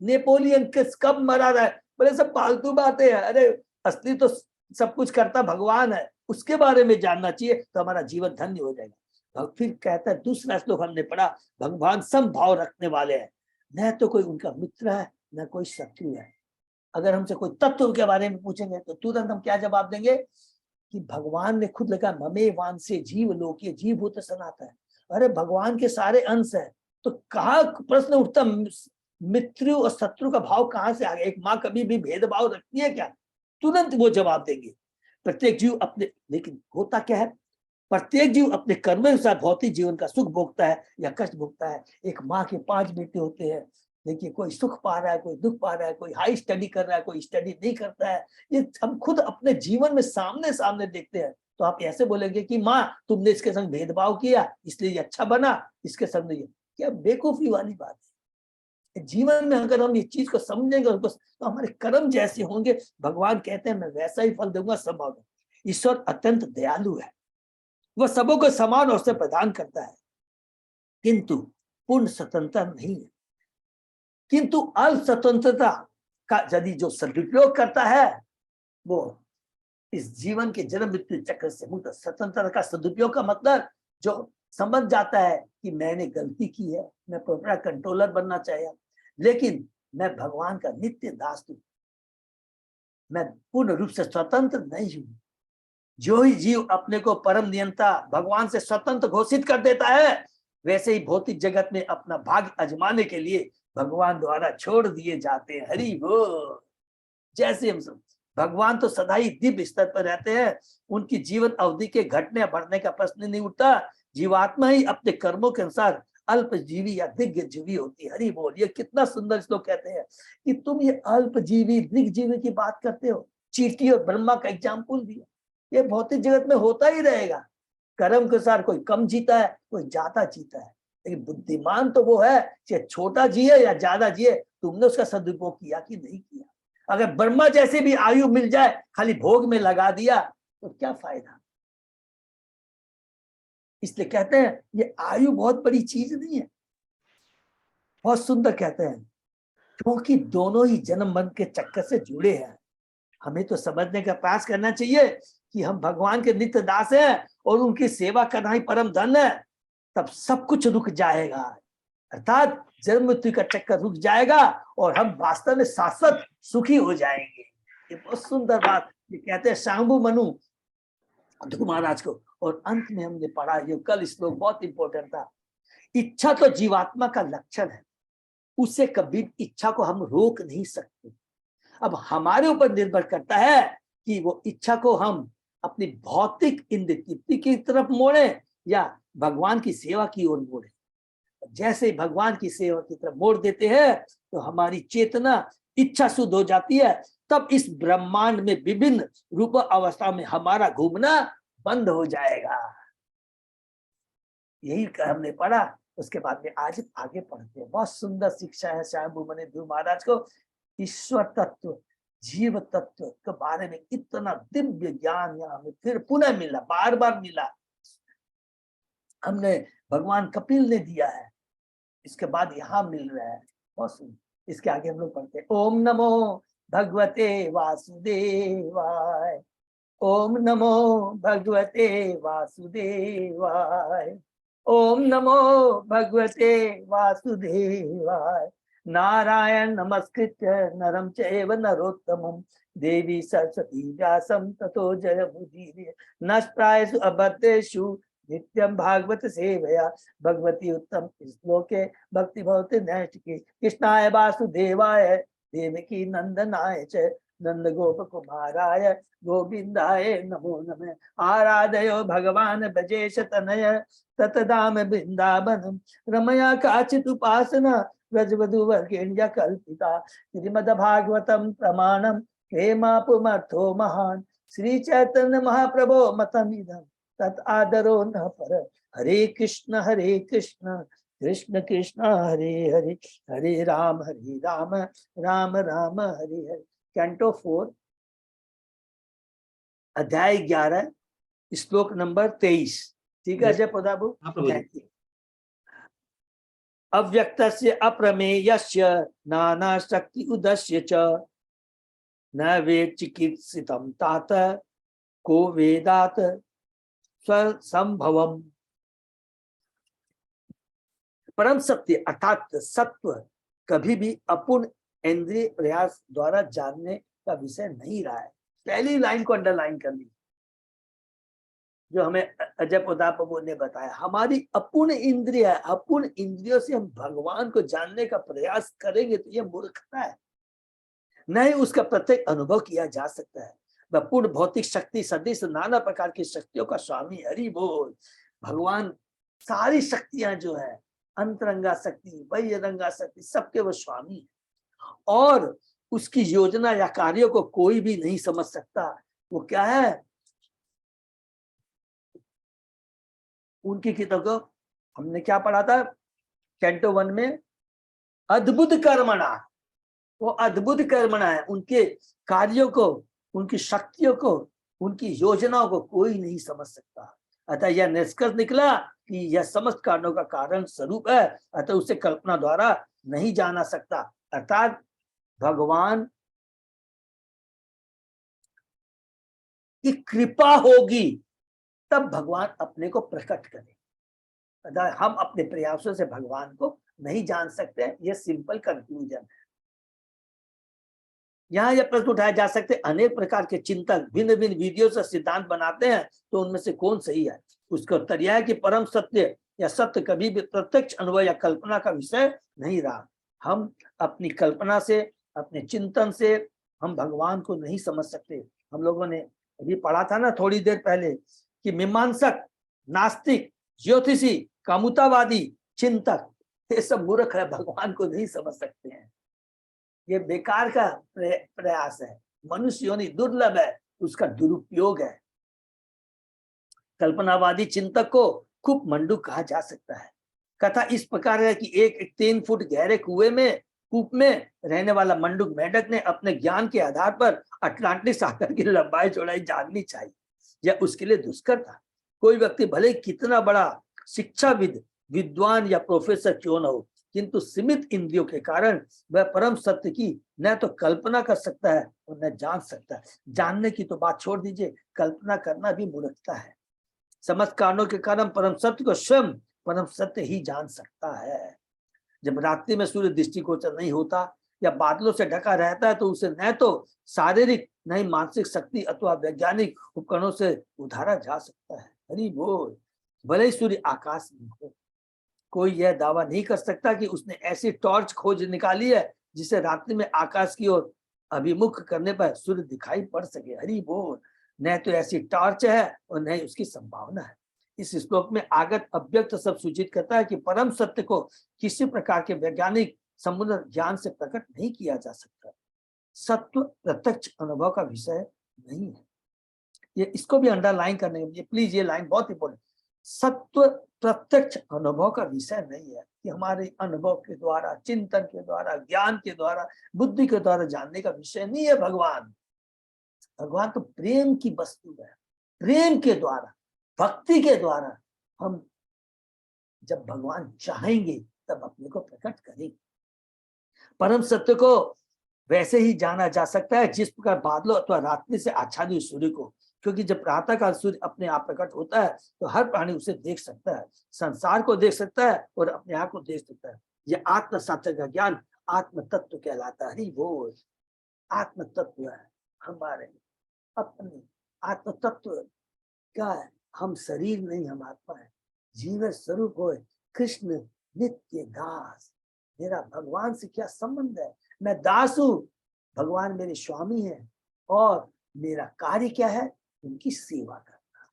नेपोलियन किस कब मरा रहा है, बोले सब फालतू बातें हैं। अरे असली तो सब कुछ करता भगवान है, उसके बारे में जानना चाहिए तो हमारा जीवन धन्य हो जाएगा। फिर कहता है दूसरा श्लोक हमने पढ़ा, भगवान समभाव रखने वाले हैं, न तो कोई उनका मित्र है न कोई शत्रु है। अगर हमसे कोई तत्व के बारे में पूछेंगे तो तुरंत हम क्या जवाब देंगे कि भगवान ने खुद लिखा ममे वांसे जीव लोके जीव भूत सनातन है। अरे भगवान के सारे अंश है, तो कहा प्रश्न उठता मित्र और शत्रु का भाव कहां से आ गया? एक माँ कभी भी भेदभाव रखती है क्या? तुरंत वो जवाब देंगे। प्रत्येक जीव अपने, लेकिन होता क्या है, प्रत्येक जीव अपने कर्म अनुसार भौतिक जीवन का सुख भोगता है या कष्ट भोगता है। एक माँ के 5 बेटे होते हैं, देखिए कोई सुख पा रहा है, कोई दुख पा रहा है, कोई हाई स्टडी कर रहा है, कोई स्टडी नहीं करता है। ये हम खुद अपने जीवन में सामने सामने देखते हैं। तो आप ऐसे बोलेंगे कि माँ तुमने इसके संग भेदभाव किया इसलिए ये अच्छा बना, इसके संग नहीं। क्या बेवकूफी वाली बात है। जीवन में अगर हम इस चीज को समझेंगे तो हमारे कर्म जैसे होंगे, भगवान कहते हैं मैं वैसा ही फल दूंगा संभव। ईश्वर अत्यंत दयालु है, वह सबों को समान अवसर प्रदान करता है, किंतु पूर्ण स्वतंत्रता नहीं है। किंतु अल्प स्वतंत्रता का यदि जो सदुपयोग करता है, वो इस जीवन के जन्म मृत्यु चक्र से मुक्त। स्वतंत्रता का सदुपयोग का मतलब जो समझ जाता है कि मैंने गलती की है, मैं प्रॉपर कंट्रोलर बनना चाहिए, लेकिन मैं भगवान का नित्य दास हूं, मैं पूर्ण रूप से स्वतंत्र नहीं हूं। जो ही जीव अपने को परम नियंता भगवान से स्वतंत्र घोषित कर देता है, वैसे ही भौतिक जगत में अपना भाग्य आजमाने के लिए भगवान द्वारा छोड़ दिए जाते हैं। हरि बोल। जैसे हम सब, भगवान तो सदा ही दिव्य स्तर पर रहते हैं, उनकी जीवन अवधि के घटने बढ़ने का प्रश्न नहीं उठता। जीवात्मा ही अपने कर्मों के अनुसार अल्प जीवी या दिग्ग जीवी होती है। हरि बोल। ये कितना सुंदर श्लोक कहते हैं कि तुम ये अल्प जीवी दिग्ग जीवी की बात करते हो। चींटी और ब्रह्मा का एग्जाम्पल दिया। ये भौतिक जगत में होता ही रहेगा। कर्म के अनुसार कोई कम जीता है, कोई ज्यादा जीता है, लेकिन बुद्धिमान तो वो है चाहे छोटा जिए या ज्यादा जिए, तुमने उसका सदुपयोग किया कि नहीं किया। अगर ब्रह्मा जैसे भी आयु मिल जाए, खाली भोग में लगा दिया तो क्या फायदा। इसलिए कहते हैं ये आयु बहुत बड़ी चीज नहीं है। बहुत सुंदर कहते हैं, क्योंकि दोनों ही जन्म मन के चक्कर से जुड़े हैं। हमें तो समझने का प्रयास करना चाहिए कि हम भगवान के नित्य दास हैं और उनकी सेवा करना ही परम धन है। तब सब कुछ रुक जाएगा, अर्थात जन्म मृत्यु का चक्कर रुक जाएगा और हम वास्तव में शाश्वत सुखी हो जाएंगे। ये बहुत सुंदर बात ये कहते हैं शांभु मनु ध्रुव महाराज को। और अंत में हमने पढ़ा, ये कल श्लोक बहुत इंपॉर्टेंट था, इच्छा तो जीवात्मा का लक्षण है, उसे कभी इच्छा को हम रोक नहीं सकते। अब हमारे ऊपर निर्भर करता है कि वो इच्छा को हम अपनी भौतिक इंद्रिय तृप्ति की तरफ मोड़े या भगवान की सेवा की ओर मोड़े। जैसे भगवान की सेवा की तरफ मोड़ देते हैं तो हमारी चेतना इच्छा शुद्ध हो जाती है। तब इस ब्रह्मांड में विभिन्न रूप अवस्था में हमारा घूमना बंद हो जाएगा। यही हमने पढ़ा। उसके बाद में आज आगे पढ़ते हैं। बहुत सुंदर शिक्षा है शांभु मनु ध्रुव महाराज को। ईश्वर तत्व जीव तत्व के बारे में इतना दिव्य ज्ञान यहाँ में फिर पुनः मिला, बार बार मिला। हमने भगवान कपिल ने दिया है, इसके बाद यहाँ मिल रहा है। बहुत सुंदर। इसके आगे हम लोग पढ़ते हैं, ओम नमो भगवते वासुदेवाय, ओम नमो भगवते वासुदेवाय, ओम नमो भगवते वासुदेवाय। नारायण नमस्कृत्य नरं चैव नरोत्तमं देवी सरस्वती व्यासं ततो जयमुदीरये। नष्टायेषु अबद्धेषु नित्यं भागवत सेवया भगवती उत्तम श्लोके भक्ति भवति नैष्टिकी। कृष्णाय वासुदेवाय देवकी नंदनाय च नंद गोप कुमाराय गोविंदाय नमो नमः। आराधयो भगवान ब्रजेश तनय ततदाम वृंदावनम रमया काचित उपासना ब्रजवधु वर्गेण्य कल्पिता। श्रीमद्भागवतम प्रमाणम हेमापुमर्थो महान श्री चैतन्य महाप्रभो मतमिदं तत् आदरो न पर। हरे कृष्ण कृष्ण कृष्ण हरे हरे हरे राम राम राम हरे हरे। कैंटो 4 अध्याय 11 श्लोक नंबर 23। ठीक है अजय प्रदाबू। हाँ प्रभु जी। अव्यक्तस्य अप्रमेयस्य नाना शक्ति उदस्य च न वेद चिकित्सितं तात को वेदात स्वसंभवम। परम सत्य अर्थात सत्व कभी भी अपूर्ण इंद्रिय प्रयास द्वारा जानने का विषय नहीं रहा है। पहली लाइन को अंडरलाइन कर ली जो हमें अजय प्रताप प्रभु ने बताया। हमारी अपूर्ण इंद्रिय है, अपूर्ण इंद्रियों से हम भगवान को जानने का प्रयास करेंगे तो यह मूर्खता है, नहीं उसका प्रत्येक अनुभव किया जा सकता है। वह पूर्ण भौतिक शक्ति सदृश नाना प्रकार की शक्तियों का स्वामी हरि बोल। भगवान सारी शक्तियां जो है अंतरंगा शक्ति बहिरंगा शक्ति सबके वो स्वामी है और उसकी योजना या कार्यों को कोई भी नहीं समझ सकता। वो क्या है, उनकी किताब को हमने क्या पढ़ा था कैंटो 1 में, अद्भुत कर्मणा। वो अद्भुत कर्मणा है, उनके कार्यों को उनकी शक्तियों को उनकी योजनाओं को कोई नहीं समझ सकता। अतः यह निष्कर्ष निकला कि यह समस्त कारणों का कारण स्वरूप है, अतः उसे कल्पना द्वारा नहीं जाना सकता। अर्थात भगवान की कृपा होगी तब भगवान अपने को प्रकट करे। अतः हम अपने प्रयासों से भगवान को नहीं जान सकते। यह सिंपल कंक्लूजन है। यहाँ यह प्रश्न उठाया जा सकते, अनेक प्रकार के चिंतक भिन्न भिन्न वीडियो से सिद्धांत बनाते हैं, तो उनमें से कौन सही है? उसका उत्तर यह है कि परम सत्य या सत्य कभी भी प्रत्यक्ष अनुभव या कल्पना का विषय नहीं रहा। हम अपनी कल्पना से अपने चिंतन से हम भगवान को नहीं समझ सकते। हम लोगों ने अभी पढ़ा था ना थोड़ी देर पहले कि मीमांसक, नास्तिक, ज्योतिषी, कामुतावादी, चिंतक ये सब मूर्ख है, भगवान को नहीं समझ सकते हैं। ये बेकार का प्रयास है, मनुष्य योनि दुर्लभ है, उसका दुरुपयोग है। कल्पनावादी चिंतक को खूब मंडूक कहा जा सकता है। कथा इस प्रकार है कि एक 3 फुट गहरे कूप में रहने वाला मंडूक मेंढक ने अपने ज्ञान के आधार पर अटलांटिक सागर की लंबाई चौड़ाई जाननी चाहिए। यह उसके लिए दुष्कर था। कोई व्यक्ति भले कितना बड़ा शिक्षाविद, विद्वान या प्रोफेसर क्यों न हो, किंतु सीमित इंद्रियों के कारण वह परम सत्य की न तो कल्पना कर सकता है और न जान सकता है। जानने की तो बात छोड़ दीजिए, कल्पना करना भी मूर्खता है। समस्त कारणों के कारण परम सत्य को स्वयं परम सत्य ही जान सकता है। जब रात्रि में सूर्य दृष्टिगोचर नहीं होता या बादलों से ढका रहता है तो उसे न तो शारीरिक न ही मानसिक शक्ति अथवा वैज्ञानिक उपकरणों से उधारा जा सकता है। हरि बोल। भले ही सूर्य आकाश में हो, कोई यह दावा नहीं कर सकता कि उसने ऐसी टॉर्च खोज निकाली है जिसे रात्रि में आकाश की ओर अभिमुख करने पर सूर्य दिखाई पड़ सके। हरि बोल। न तो ऐसी टॉर्च है और न ही उसकी संभावना है। इस श्लोक में आगत अव्यक्त सब सूचित करता है कि परम सत्य को किसी प्रकार के वैज्ञानिक समुद्र ज्ञान से प्रकट नहीं किया जा सकता। सत्व प्रत्यक्ष अनुभव का विषय नहीं है। ये इसको भी अंडरलाइन करने के लिए प्लीज, ये लाइन बहुत इंपॉर्टेंट। सत्व प्रत्यक्ष अनुभव का विषय नहीं है कि हमारे अनुभव के द्वारा, चिंतन के द्वारा, ज्ञान के द्वारा, बुद्धि के द्वारा जानने का विषय नहीं है। भगवान तो प्रेम की वस्तु है। प्रेम के द्वारा, भक्ति के द्वारा हम जब भगवान चाहेंगे तब अपने को प्रकट करेंगे। परम सत्य को वैसे ही जाना जा सकता है जिस प्रकार बादलों अथवा रात्रि से आच्छादित सूर्य को, क्योंकि जब प्रातः काल सूर्य अपने आप प्रकट होता है तो हर प्राणी उसे देख सकता है, संसार को देख सकता है और अपने आप को देख सकता है। यह आत्म सत्य का ज्ञान आत्म तत्व कहलाता है। वो आत्म तत्व है, हमारे अपने आत्म तत्व क्या है? हम शरीर नहीं, हम आत्मा है। जीवन स्वरूप हो कृष्ण नित्य दास। मेरा भगवान से क्या संबंध है? मैं दास हूं, भगवान मेरे स्वामी हैं और मेरा कार्य क्या है, उनकी सेवा करना,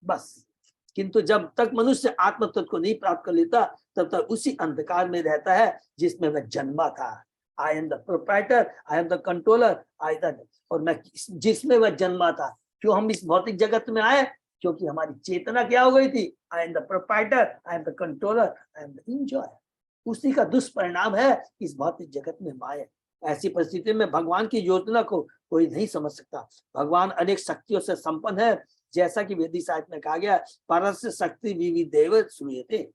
बस। किंतु जब तक मनुष्य आत्म तत्व को नहीं प्राप्त कर लेता तब तक उसी अंधकार में रहता है जिसमें वह जन्मा था। I am the proprietor, I am the controller, और मैं जिसमें वह जन्मा था। क्यों हम इस भौतिक जगत में आए? क्योंकि हमारी चेतना क्या हो गई थी, I am the proprietor, I am the controller, I am the enjoyer. उसी का दुष्परिणाम है इस भौतिक जगत में माया। ऐसी परिस्थिति में भगवान की योजना को कोई नहीं समझ सकता। भगवान अनेक शक्तियों से संपन्न है, जैसा कि वेदी साहित्य में कहा गया, परस्य शक्ति विविधेव श्रूयते।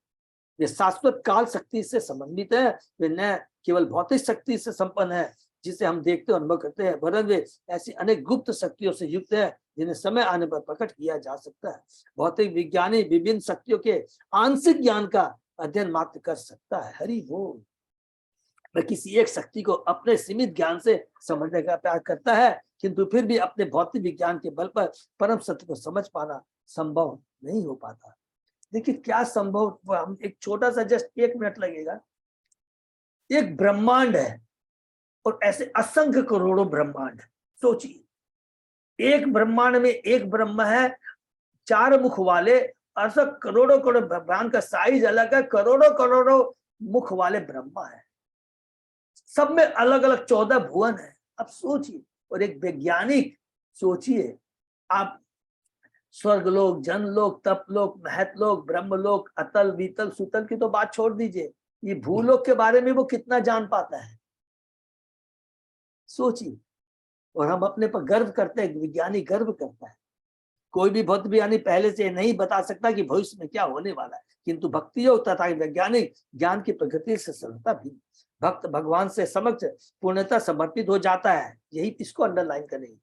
वे शाश्वत काल शक्ति से समन्वित है, वे न केवल भौतिक शक्ति से संपन्न है जिसे हम देखते और अनुभव करते हैं, वरन वे ऐसी अनेक गुप्त शक्तियों से युक्त है जिन्हें समय आने पर प्रकट किया जा सकता है। भौतिक विज्ञानी विभिन्न शक्तियों के आंशिक ज्ञान का अध्ययन मात्र कर सकता है। हरि बोल। वह किसी एक शक्ति को अपने सीमित ज्ञान से समझने का प्रयास करता है, किंतु फिर भी अपने भौतिक विज्ञान के बल पर परम सत्य को समझ पाना संभव नहीं हो पाता। देखिए क्या संभव, हम एक छोटा सा जस्ट 1 मिनट लगेगा। एक ब्रह्मांड है और ऐसे असंख्य करोड़ों ब्रह्मांड। सोचिए, एक ब्रह्मांड में एक ब्रह्म है, 4 मुख वाले, ऐसा करोड़ों करोड़ ब्रह्मांड का साइज अलग है, करोड़ों करोड़ों मुख वाले ब्रह्मा है, सब में अलग अलग 14 भुवन है। अब सोचिए, और एक वैज्ञानिक, सोचिए आप, स्वर्गलोक, जनलोक, तपलोक, महतलोक, ब्रह्मलोक, अतल वितल सुतल की तो बात छोड़ दीजिए, ये भूलोक के बारे में वो कितना जान पाता है, सोचिए। और हम अपने पर गर्व करते हैं, विज्ञानी गर्व करता है। कोई भी भौतिक विज्ञानी पहले से नहीं बता सकता कि भविष्य में क्या होने वाला है, किंतु भक्ति योग तथा वैज्ञानिक ज्ञान की प्रकृति से सरलता भी। भक्त भगवान से समक्ष पूर्णता समर्पित हो जाता है, यही इसको अंडरलाइन करेंगे।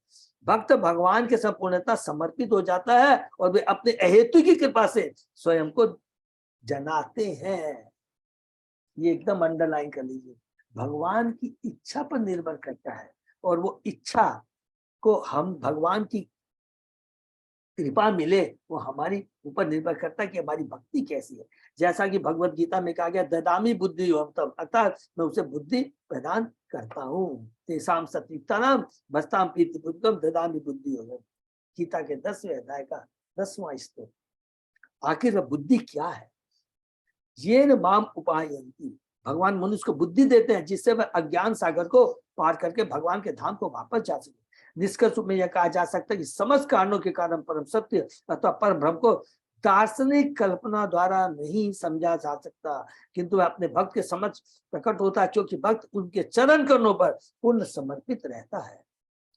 भक्त भगवान के संपूर्णता समर्पित हो जाता है और वे अपने अहेतु की कृपा से स्वयं को जनाते हैं। ये एकदम अंडरलाइन कर लीजिए, भगवान की इच्छा पर निर्भर करता है, और वो इच्छा को हम भगवान की कृपा मिले वो हमारी ऊपर निर्भर करता है कि हमारी भक्ति कैसी है। जैसा कि भगवत गीता में कहा गया, ददामी बुद्धि तब, अर्थात मैं उसे बुद्धि प्रदान करता हूँ। तेसाम सत्युक्तानाम भस्ताम प्रीति बुद्धम ददामी बुद्धि योग। गीता के 10वें अध्याय का 10वां श्लोक। आखिर वह बुद्धि क्या है? ये न माम उपायंती, भगवान मनुष्य को बुद्धि देते हैं जिससे वह अज्ञान सागर को पार करके भगवान के धाम को वापस जा सके। निष्कर्ष में यह कहा जा सकता है कि समस्त कारणों के कारण परम सत्य अथवा परम ब्रह्म को दार्शनिक कल्पना द्वारा नहीं समझा जा सकता, किंतु वह अपने भक्त के समझ प्रकट होता है, क्योंकि भक्त उनके चरण करणों पर पूर्ण समर्पित रहता है।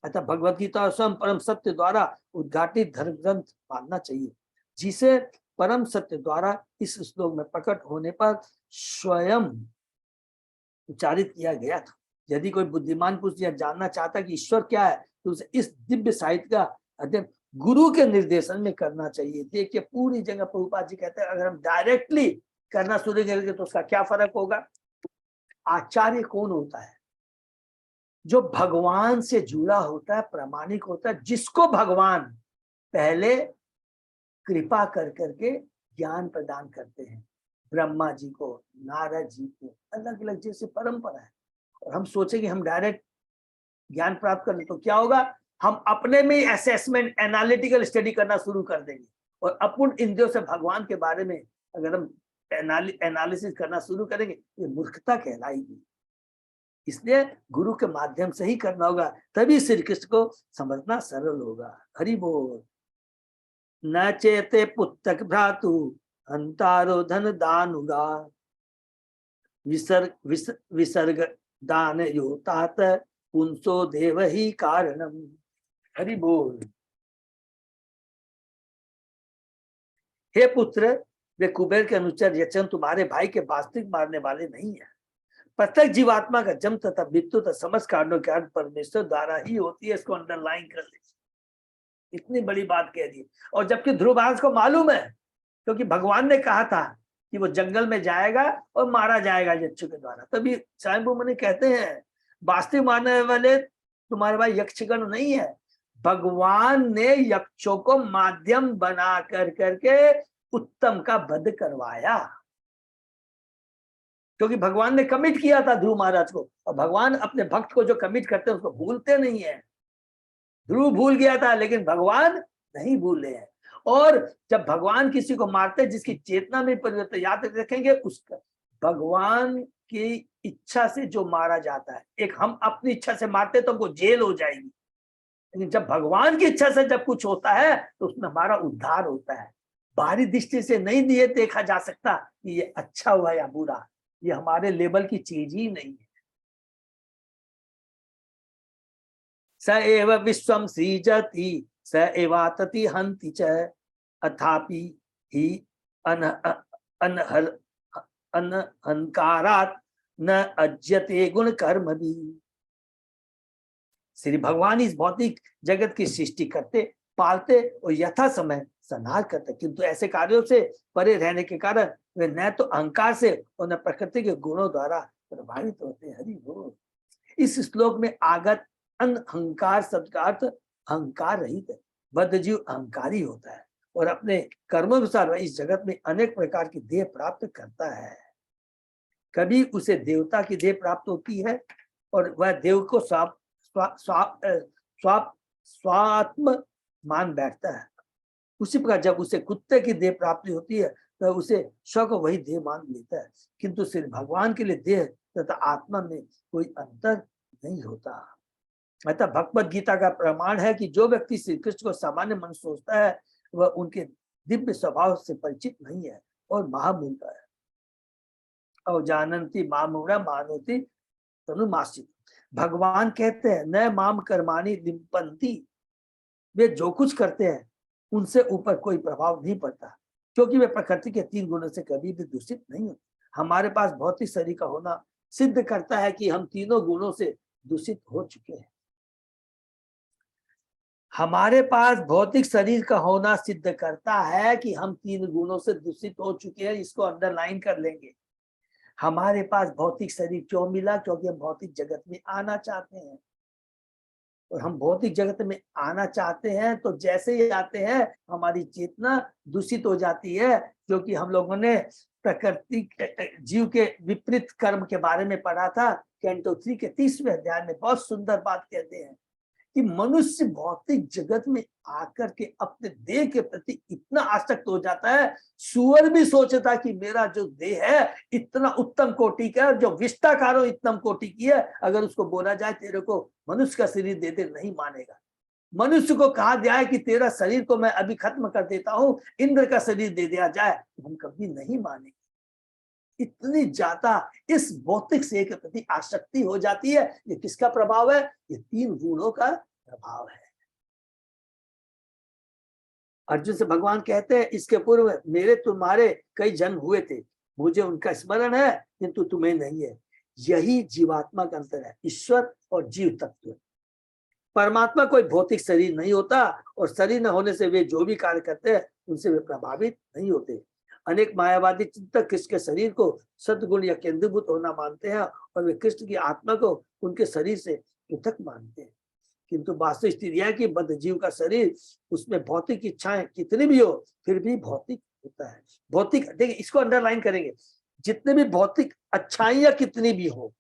अतः भगवत गीता और स्वयं परम सत्य द्वारा उद्घाटित धर्म ग्रंथ मानना चाहिए, जिसे परम सत्य द्वारा इस श्लोक में प्रकट होने पर स्वयं उच्चारित किया गया था। यदि कोई बुद्धिमान पुरुष यह जानना चाहता कि ईश्वर क्या है तो उसे इस दिव्य साहित्य का अध्ययन गुरु के निर्देशन में करना चाहिए। देखिए पूरी जगह प्रभुपाद जी कहते हैं अगर हम डायरेक्टली करना शुरू करेंगे तो उसका क्या फर्क होगा। आचार्य कौन होता है? जो भगवान से जुड़ा होता है, प्रामाणिक होता है, जिसको भगवान पहले कृपा कर करके ज्ञान प्रदान करते हैं। ब्रह्मा जी को, नारद जी को, अलग अलग जैसे परंपरा है। और हम सोचेंगे हम डायरेक्ट ज्ञान प्राप्त कर ले तो क्या होगा, हम अपने में ही असेसमेंट एनालिटिकल स्टडी करना शुरू कर देंगे और अपूर्ण इंद्रियों से भगवान के बारे में अगर हम एनालिसिस करना शुरू करेंगे ये मूर्खता कहलाएगी। इसलिए गुरु के माध्यम से ही करना होगा, तभी श्री कृष्ण को समझना सरल होगा। हरि बोल। न चेते पुस्तक भ्रातु अंतारो धन दानुगा विसर्ग दान योतात पुंसो देव ही कारणम। हरि बोल। हे पुत्र, वे कुबेर के अनुचर यचन तुम्हारे भाई के वास्तविक मारने वाले नहीं है। प्रत्येक जीवात्मा का जन्म तथा मृत्यु तथा समस्त कारणों के अर्थ परमेश्वर द्वारा ही होती है। इसको अंडरलाइन कर लीजिए, इतनी बड़ी बात कह दी। और जबकि ध्रुवांश को मालूम है, क्योंकि भगवान ने कहा था कि वो जंगल में जाएगा और मारा जाएगा यक्षों के द्वारा। तभी स्वयंभू मुनि कहते हैं वास्तविक मारने वाले तुम्हारे भाई यक्षगण नहीं है, भगवान ने यक्षों को माध्यम बना कर करके उत्तम का वध करवाया। क्योंकि भगवान ने कमिट किया था ध्रुव महाराज को, और भगवान अपने भक्त को जो कमिट करते हैं उसको भूलते नहीं है। ध्रुव भूल गया था लेकिन भगवान नहीं भूले हैं। और जब भगवान किसी को मारते हैं जिसकी चेतना में परिवर्तन, याद रखेंगे उसका भगवान की इच्छा से जो मारा जाता है, एक हम अपनी इच्छा से मारते तो हमको जेल हो जाएगी, लेकिन जब भगवान की इच्छा से जब कुछ होता है तो उसमें हमारा उद्धार होता है। बाहरी दृष्टि से नहीं दिए देखा जा सकता कि ये अच्छा हुआ या बुरा, ये हमारे लेवल की चीज ही नहीं है। स एव विश्वम सृजति स एवातति हन्ति च अथापि हि अनहंकारात् न अज्यते गुण कर्म भी। श्री भगवान इस भौतिक जगत की सृष्टि करते, पालते और यथा समय संहार करते, किंतु ऐसे कार्यों से परे रहने के कारण वे न तो अहंकार से और न प्रकृति के गुणों द्वारा प्रभावित होते। हरि बोल। इस श्लोक में आगत अहंकार शब्द का अर्थ अहंकार रहित है। बद्ध जीव अहंकारी होता है और अपने कर्मानुसार वह इस जगत में अनेक प्रकार की देह प्राप्त करता है। कभी उसे देवता की देह प्राप्त होती है और वह देव को स्वात्म मान बैठता है। उसी प्रकार जब उसे कुत्ते की देह प्राप्ति होती है तो उसे स्व को वही देह मान लेता है, किंतु सिर्फ भगवान के लिए देह तथा आत्मा में कोई अंतर नहीं होता। अतः भगवत गीता का प्रमाण है कि जो व्यक्ति श्री कृष्ण को सामान्य मन सोचता है वह उनके दिव्य स्वभाव से परिचित नहीं है और महामूढ़ है। और जानन्ति मामूढ़ा मानोति तनुमासित। भगवान कहते हैं न माम कर्माणि लिम्पन्ति, वे जो कुछ करते हैं उनसे ऊपर कोई प्रभाव नहीं पड़ता, क्योंकि वे प्रकृति के 3 गुणों से कभी भी दूषित नहीं होते। हमारे पास भौतिक शरीर का होना सिद्ध करता है कि हम तीनों गुणों से दूषित हो चुके हैं। हमारे पास भौतिक शरीर का होना सिद्ध करता है कि हम 3 गुणों से दूषित हो चुके हैं। इसको अंडरलाइन कर लेंगे। हमारे पास भौतिक शरीर क्यों मिला? क्योंकि हम भौतिक जगत में आना चाहते हैं, और हम भौतिक जगत में आना चाहते हैं तो जैसे ही आते हैं हमारी चेतना दूषित हो जाती है, क्योंकि हम लोगों ने प्रकृति जीव के विपरीत कर्म के बारे में पढ़ा था। कैंटो 3 के 30वें अध्याय में बहुत सुंदर बात कहते हैं कि मनुष्य भौतिक जगत में आकर के अपने देह के प्रति इतना आसक्त हो जाता है, सूअर भी सोचता कि मेरा जो देह है इतना उत्तम कोटि का, जो विष्टाकारो उत्तम कोटि की है, अगर उसको बोला जाए तेरे को मनुष्य का शरीर दे दे नहीं मानेगा। मनुष्य को कहा जाए कि तेरा शरीर को मैं अभी खत्म कर देता हूं, इंद्र का शरीर दे दिया जाए, हम कभी नहीं मानेंगे। इतनी ज्यादा इस भौतिक से के प्रति आसक्ति हो जाती है। ये किसका प्रभाव है? ये 3 गुणों का प्रभाव है। अर्जुन से भगवान कहते हैं इसके पूर्व मेरे तुम्हारे कई जन्म हुए थे, मुझे उनका स्मरण है किंतु तुम्हें नहीं है। यही जीवात्मा का अंतर है, ईश्वर और जीव तत्व। परमात्मा कोई भौतिक शरीर नहीं होता, और शरीर न होने से वे जो भी कार्य करते हैं उनसे वे प्रभावित नहीं होते। अनेक मायावादी चिंतक कृष्ण के शरीर को सद्गुण या केंद्रीभूत होना मानते हैं और वे कृष्ण की आत्मा को उनके शरीर से पृथक मानते हैं, किंतु वास्तविक स्थिति है कि बद्ध जीव का शरीर, उसमें भौतिक इच्छाएं कितनी भी हो फिर भी भौतिक होता है। भौतिक, देखिए इसको अंडरलाइन करेंगे, जितने भी भौतिक अच्छाइयां कितनी भी हो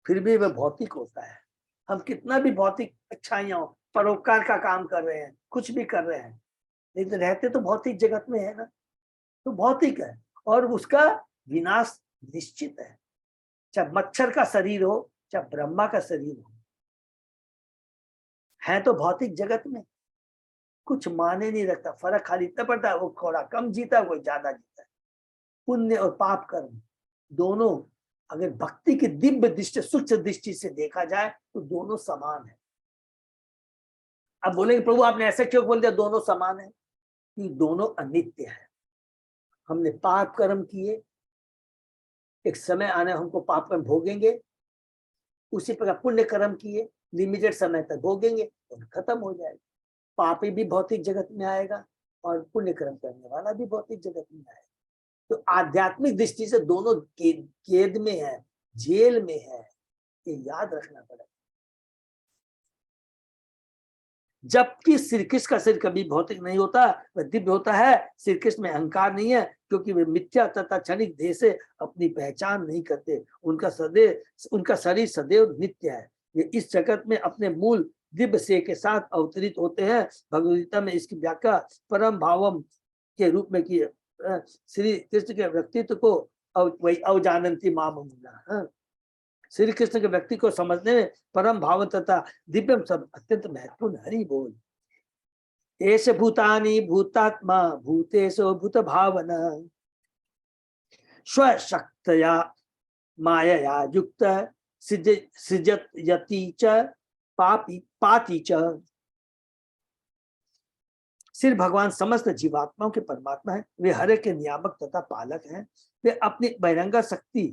फिर भी वह भौतिक होता है। हम कितना भी भौतिक अच्छाइयां हो, परोपकार का काम कर रहे हैं, कुछ भी कर रहे हैं, लेकिन रहते तो भौतिक जगत में है ना, तो भौतिक है और उसका विनाश निश्चित है। चाहे मच्छर का शरीर हो, चाहे ब्रह्मा का शरीर हो, है तो भौतिक जगत में, कुछ माने नहीं रखता। फर्क खाली इतना पड़ता है, वो थोड़ा कम जीता है, कोई ज्यादा जीता है। पुण्य और पाप कर्म दोनों अगर भक्ति की दिव्य दृष्टि, सूक्ष्म दृष्टि से देखा जाए तो दोनों समान है। अब बोलेंगे प्रभु आपने ऐसे क्यों बोल दिया दोनों समान है? कि दोनों अनित्य है। हमने पाप कर्म किए, एक समय आने हमको पाप कर्म भोगेंगे, उसी प्रकार पुण्य कर्म किए लिमिटेड समय तक भोगेंगे और खत्म हो जाएगा। पापी भी भौतिक जगत में आएगा और पुण्य कर्म करने वाला भी भौतिक जगत में आएगा। तो आध्यात्मिक दृष्टि से दोनों कैद में है, जेल में है, ये याद रखना पड़ेगा। जबकि श्री कृष्ण का शरीर कभी भौतिक नहीं होता, वह दिव्य होता है। श्री कृष्ण में अहंकार नहीं है, क्योंकि वे मिथ्या तथा क्षणिक देह से अपनी पहचान नहीं करते। उनका शरीर सदैव नित्य है। ये इस जगत में अपने मूल दिव्य से के साथ अवतरित होते हैं। भगवद गीता में इसकी व्याख्या परम भावम के रूप में की है। श्री कृष्ण के व्यक्तित्व को वही अवजानंती मामूला, श्री कृष्ण के व्यक्ति को समझने में परम भाव तथा दिव्यम सब अत्यंत महत्वपूर्ण। हरि बोल। एष भूतानि भूतात्मा भूतेषु भूत भावना स्वशक्तया मायया युक्त सृजत यति च पाति च। श्री भगवान समस्त जीवात्माओं के परमात्मा है। वे हर एक के नियामक तथा पालक हैं। वे अपनी बहिरंगा शक्ति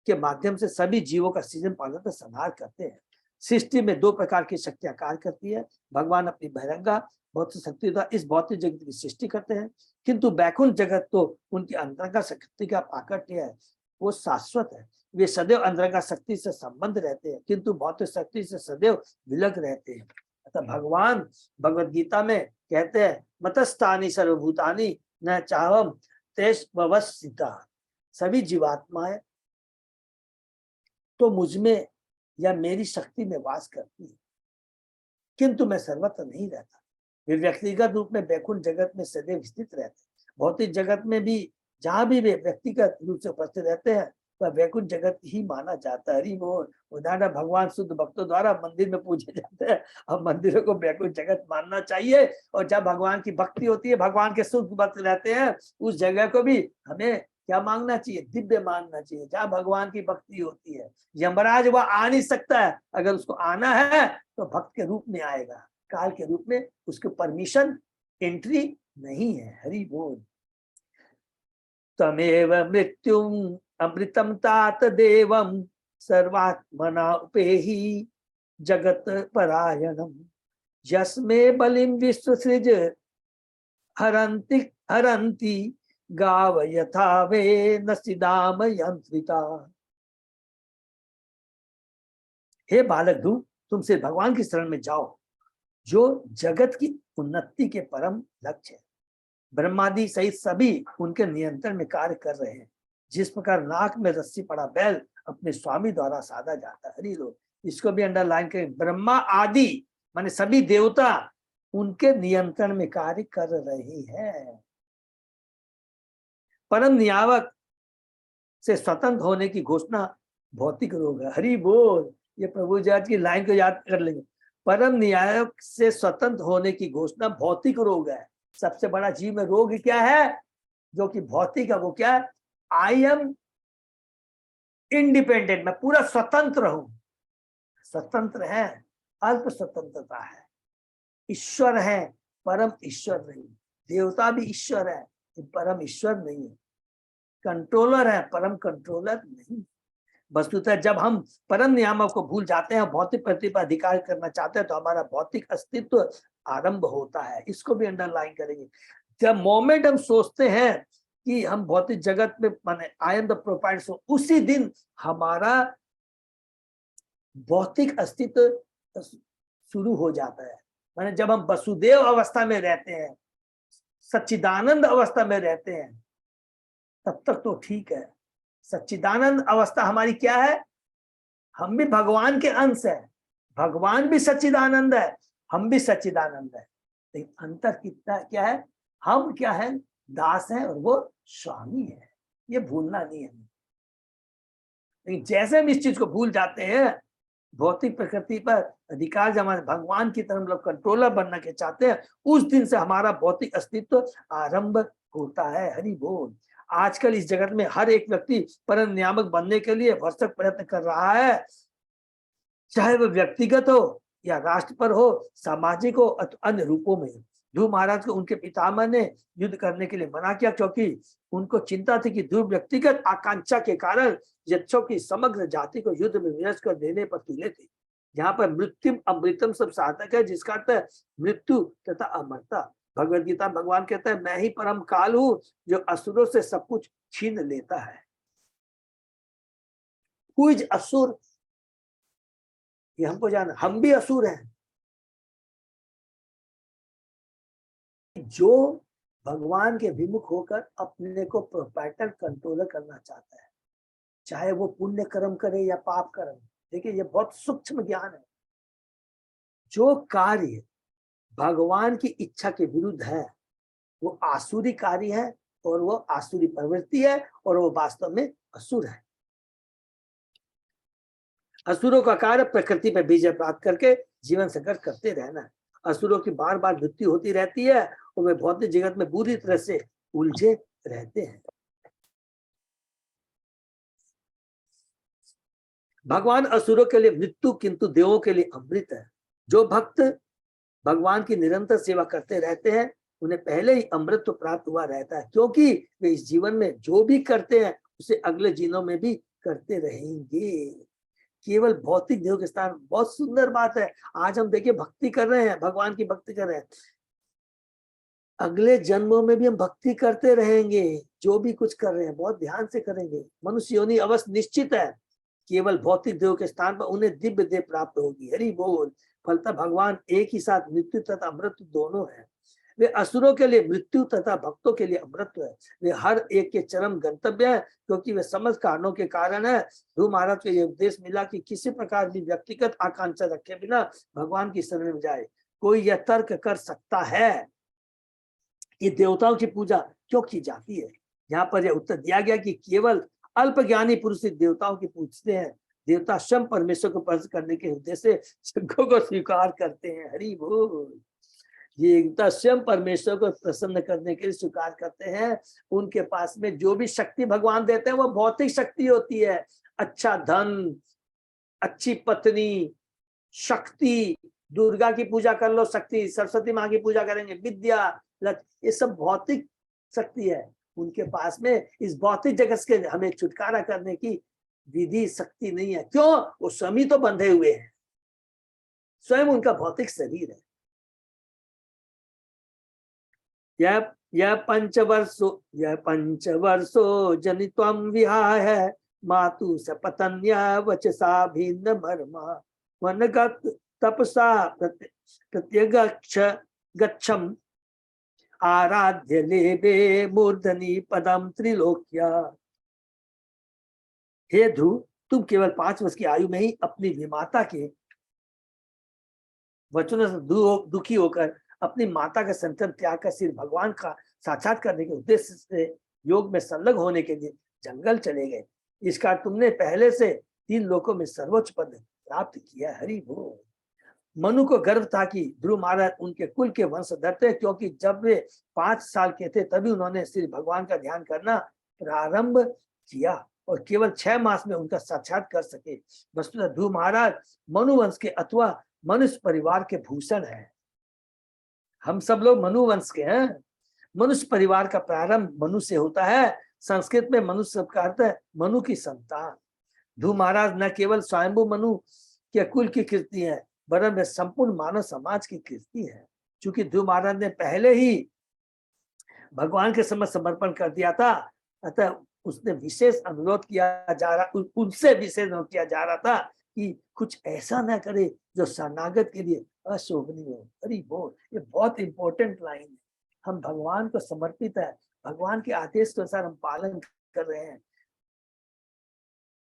के माध्यम से सभी जीवों का सृजन पालन तथा संहार करते हैं। सृष्टि में दो प्रकार की शक्तियां कार्य करती है। भगवान अपनी बहिरंगा भौतिक शक्ति द्वारा इस भौतिक जगत की सृष्टि करते हैं, किंतु बैकुंठ जगत तो उनकी अंतरंगा शक्ति का प्राकट्य है, वो शाश्वत है। वे सदैव अंतरंगा शक्ति से संबंध रहते हैं, किंतु भौतिक शक्ति से सदैव विलग रहते हैं। अतः भगवान भगवद गीता में कहते हैं, मतस्थानी सर्वभूतानि न चाहम तेष्वस्थिता। सभी जीवात्माएं तो मुझमें या मेरी शक्ति में वास करती है, किंतु मैं सर्वत्र नहीं रहता। वे व्यक्तिगत रूप में बैकुंठ जगत में सदैव स्थित रहते हैं। भौतिक जगत में भी जहां भी वे व्यक्तिगत रूप से उपस्थित रहते हैं वह बैकुंठ जगत ही माना जाता है। हरि बोल। उदाहरण भगवान शुद्ध भक्तों द्वारा मंदिर में पूजे जाते हैं। अब मंदिरों को बैकुंठ जगत मानना चाहिए, और जब भगवान की भक्ति होती है, भगवान के शुद्ध भक्त रहते हैं, उस जगह को भी हमें क्या मांगना चाहिए? दिव्य मानना चाहिए, जहाँ भगवान की भक्ति होती है। यमराज वह आ नहीं सकता है, अगर उसको आना है तो भक्त के रूप में आएगा, काल के रूप में। उसको परमिशन एंट्री नहीं है। हरि बोल। तमेव मृत्युम अमृतम तात देवम सर्वात्मना उपेहि जगत परायणम यस्मे बलिम विश्वसृज हरंती गाव यथा वे नसिदाम यंत्रिता। हे बालक ध्रुव, तुम से भगवान की शरण में जाओ, जो जगत की उन्नति के परम लक्ष्य है। ब्रह्मादि सहित सभी उनके नियंत्रण में कार्य कर रहे हैं। जिस प्रकार नाक में रस्सी पड़ा बैल अपने स्वामी द्वारा साधा जाता है। हरि लोग इसको भी अंडरलाइन करें। ब्रह्मा आदि माने सभी देवता उनके नियंत्रण में कार्य कर रहे हैं। परम नियामक से स्वतंत्र होने की घोषणा भौतिक रोग है। हरि बोल। ये प्रभु जी की लाइन को याद कर लेंगे। परम न्यायक से स्वतंत्र होने की घोषणा भौतिक रोग है। सबसे बड़ा जीव में रोग क्या है? जो कि भौतिक है। वो क्या है? आई एम इंडिपेंडेंट, मैं पूरा स्वतंत्र हूं। स्वतंत्र है, अल्प स्वतंत्रता है। ईश्वर है, परम ईश्वर नहीं। देवता भी ईश्वर है, परम ईश्वर नहीं है। कंट्रोलर है, परम कंट्रोलर नहीं। वस्तुतः जब हम परम नियामक को भूल जाते हैं, भौतिक पृथ्वी पर अधिकार करना चाहते हैं, तो हमारा भौतिक अस्तित्व आरंभ होता है। इसको भी अंडरलाइन करेंगे। जब मोमेंट हम सोचते हैं कि हम भौतिक जगत में माने आई एम द प्रोफाइल, उसी दिन हमारा भौतिक अस्तित्व शुरू हो जाता है। माने जब हम वसुदेव अवस्था में रहते हैं, सच्चिदानंद अवस्था में रहते हैं, तब तक तो ठीक है। सच्चिदानंद अवस्था हमारी क्या है? हम भी भगवान के अंश है। भगवान भी सच्चिदानंद है, हम भी सच्चिदानंद है। लेकिन अंतर कितना क्या है? हम क्या है? दास हैं और वो स्वामी है। ये भूलना नहीं है। लेकिन जैसे हम इस चीज को भूल जाते हैं, भौतिक प्रकृति पर अधिकार जब हमारे भगवान की तरफ लोग कंट्रोलर बनना के चाहते हैं, उस दिन से हमारा भौतिक अस्तित्व आरंभ होता है। हरि बोल। आजकल इस जगत में हर एक व्यक्ति परम नियामक बनने के लिए भरसक प्रयत्न कर रहा है, चाहे वह व्यक्तिगत हो या राष्ट्र पर हो, सामाजिक हो अथवा अन्य रूपों में। ध्रुव महाराज को उनके पितामह ने युद्ध करने के लिए मना किया, क्योंकि उनको चिंता थी कि ध्रुव व्यक्तिगत आकांक्षा के कारण यक्षों की समग्र जाति को युद्ध में विनष्ट कर देने पर तुले थे। यहाँ पर मृत्यु अमृतम सब साधक है, जिसका अर्थ है मृत्यु तथा अमरता। भगवद गीता भगवान कहता है, मैं ही परम काल हूं जो असुरों से सब कुछ छीन लेता है। Who is असुर? ये हमको जाना। हम भी असुर हैं। जो भगवान के विमुख होकर अपने को प्रोप्राइटर कंट्रोलर करना चाहता है, चाहे वो पुण्य कर्म करे या पाप कर्म। देखिए ये बहुत सूक्ष्म ज्ञान है। जो कार्य भगवान की इच्छा के विरुद्ध है वो आसुरी कार्य है, और वो आसुरी प्रवृत्ति है, और वो वास्तव में असुर है। असुरों का कार्य प्रकृति पर विजय प्राप्त करके जीवन संघर्ष करते रहना है। असुरों की बार बार मृत्यु होती रहती है और वे भौतिक जगत में बुरी तरह से उलझे रहते हैं। भगवान असुरों के लिए मृत्यु किंतु देवों के लिए अमृत है। जो भक्त भगवान की निरंतर सेवा करते रहते हैं उन्हें पहले ही अमृत तो प्राप्त हुआ रहता है, क्योंकि वे इस जीवन में जो भी करते हैं उसे अगले जीवनों में भी करते रहेंगे। केवल भौतिक देह के स्थान, बहुत सुंदर बात है। आज हम देखिए भक्ति कर रहे हैं, भगवान की भक्ति कर रहे हैं, अगले जन्मों में भी हम भक्ति करते रहेंगे। जो भी कुछ कर रहे हैं बहुत ध्यान से करेंगे। मनुष्य योनि अवश्य निश्चित है, केवल भौतिक देह के स्थान पर उन्हें दिव्य देह प्राप्त होगी। हरि बोल। फलतः भगवान एक ही साथ मृत्यु तथा अमृत दोनों है। वे असुरों के लिए मृत्यु तथा भक्तों के लिए अमृत है। वे हर एक के चरम गंतव्य है, क्योंकि वे समस्त कारणों के कारण है। ध्रुव महाराज को यह उपदेश मिला कि किसी प्रकार भी व्यक्तिगत आकांक्षा रखे बिना भगवान की शरण में जाए। कोई यह तर्क कर सकता है कि देवताओं की पूजा क्यों की जाती है। यहाँ पर यह उत्तर दिया गया कि केवल अल्प ज्ञानी पुरुष देवताओं की पूजते हैं। देवता स्वयं परमेश्वर को प्रसन्न करने के उद्देश्य से यज्ञों को स्वीकार करते हैं। हरि बोल। ये देवता स्वयं परमेश्वर को प्रसन्न करने के लिए स्वीकार करते हैं। उनके पास में जो भी शक्ति भगवान देते हैं वो भौतिक शक्ति होती है। अच्छा धन, अच्छी पत्नी, शक्ति, दुर्गा की पूजा कर लो शक्ति, सरस्वती माँ की पूजा करेंगे, विद्या, ये सब भौतिक शक्ति है। उनके पास में इस भौतिक जगत के हमें छुटकारा करने की विधि शक्ति नहीं है। क्यों? वो स्वयं तो बंधे हुए हैं, स्वयं उनका भौतिक शरीर है। यह पंचवर्षो जनित्वम विहाय मातु सपतन्या वचसा भिन्न मर्मा वनगत तपसा प्रत्यगच्छ गच्छम आराध्य लेबे मूर्धनि पदम त्रिलोक्या। हे ध्रुव, तुम केवल 5 वर्ष की आयु में ही अपनी विमाता के वचनों से दुखी होकर अपनी माता का संतन त्याग कर सिर्फ भगवान का साक्षात करने के उद्देश्य से योग में संलग्न होने के लिए जंगल चले गए। इस कारण तुमने पहले से 3 लोकों में सर्वोच्च पद प्राप्त किया। हरि बोल। मनु को गर्व था कि ध्रुव महाराज उनके कुल के वंशधर थे, क्योंकि जब वे 5 साल के थे तभी उन्होंने श्री भगवान का ध्यान करना प्रारंभ किया और केवल 6 मास में उनका साक्षात कर सके। वस्तुतः ध्रुव महाराज मनु वंश के अथवा मनुष्य परिवार के भूषण है। हम सब लोग मनु वंश के हैं। मनुष्य परिवार का प्रारंभ मनु से होता है। संस्कृत में मनुष्य का अर्थ है मनु की संतान। ध्रुव महाराज न केवल स्वयंभू मनु के कुल की कीर्ति है, वरन वे संपूर्ण मानव समाज की कीर्ति है। चूंकि ध्रुव महाराज ने पहले ही भगवान के समक्ष समर्पण कर दिया था, अतः उसने विशेष अनुरोध किया जा रहा, उनसे विशेष अनुरोध किया जा रहा था कि कुछ ऐसा ना करे जो शरणागत के लिए अशोभनीय हो। हरि बोल। ये बहुत इंपॉर्टेंट लाइन है। हम भगवान को समर्पित है, भगवान के आदेश के अनुसार हम पालन कर रहे हैं।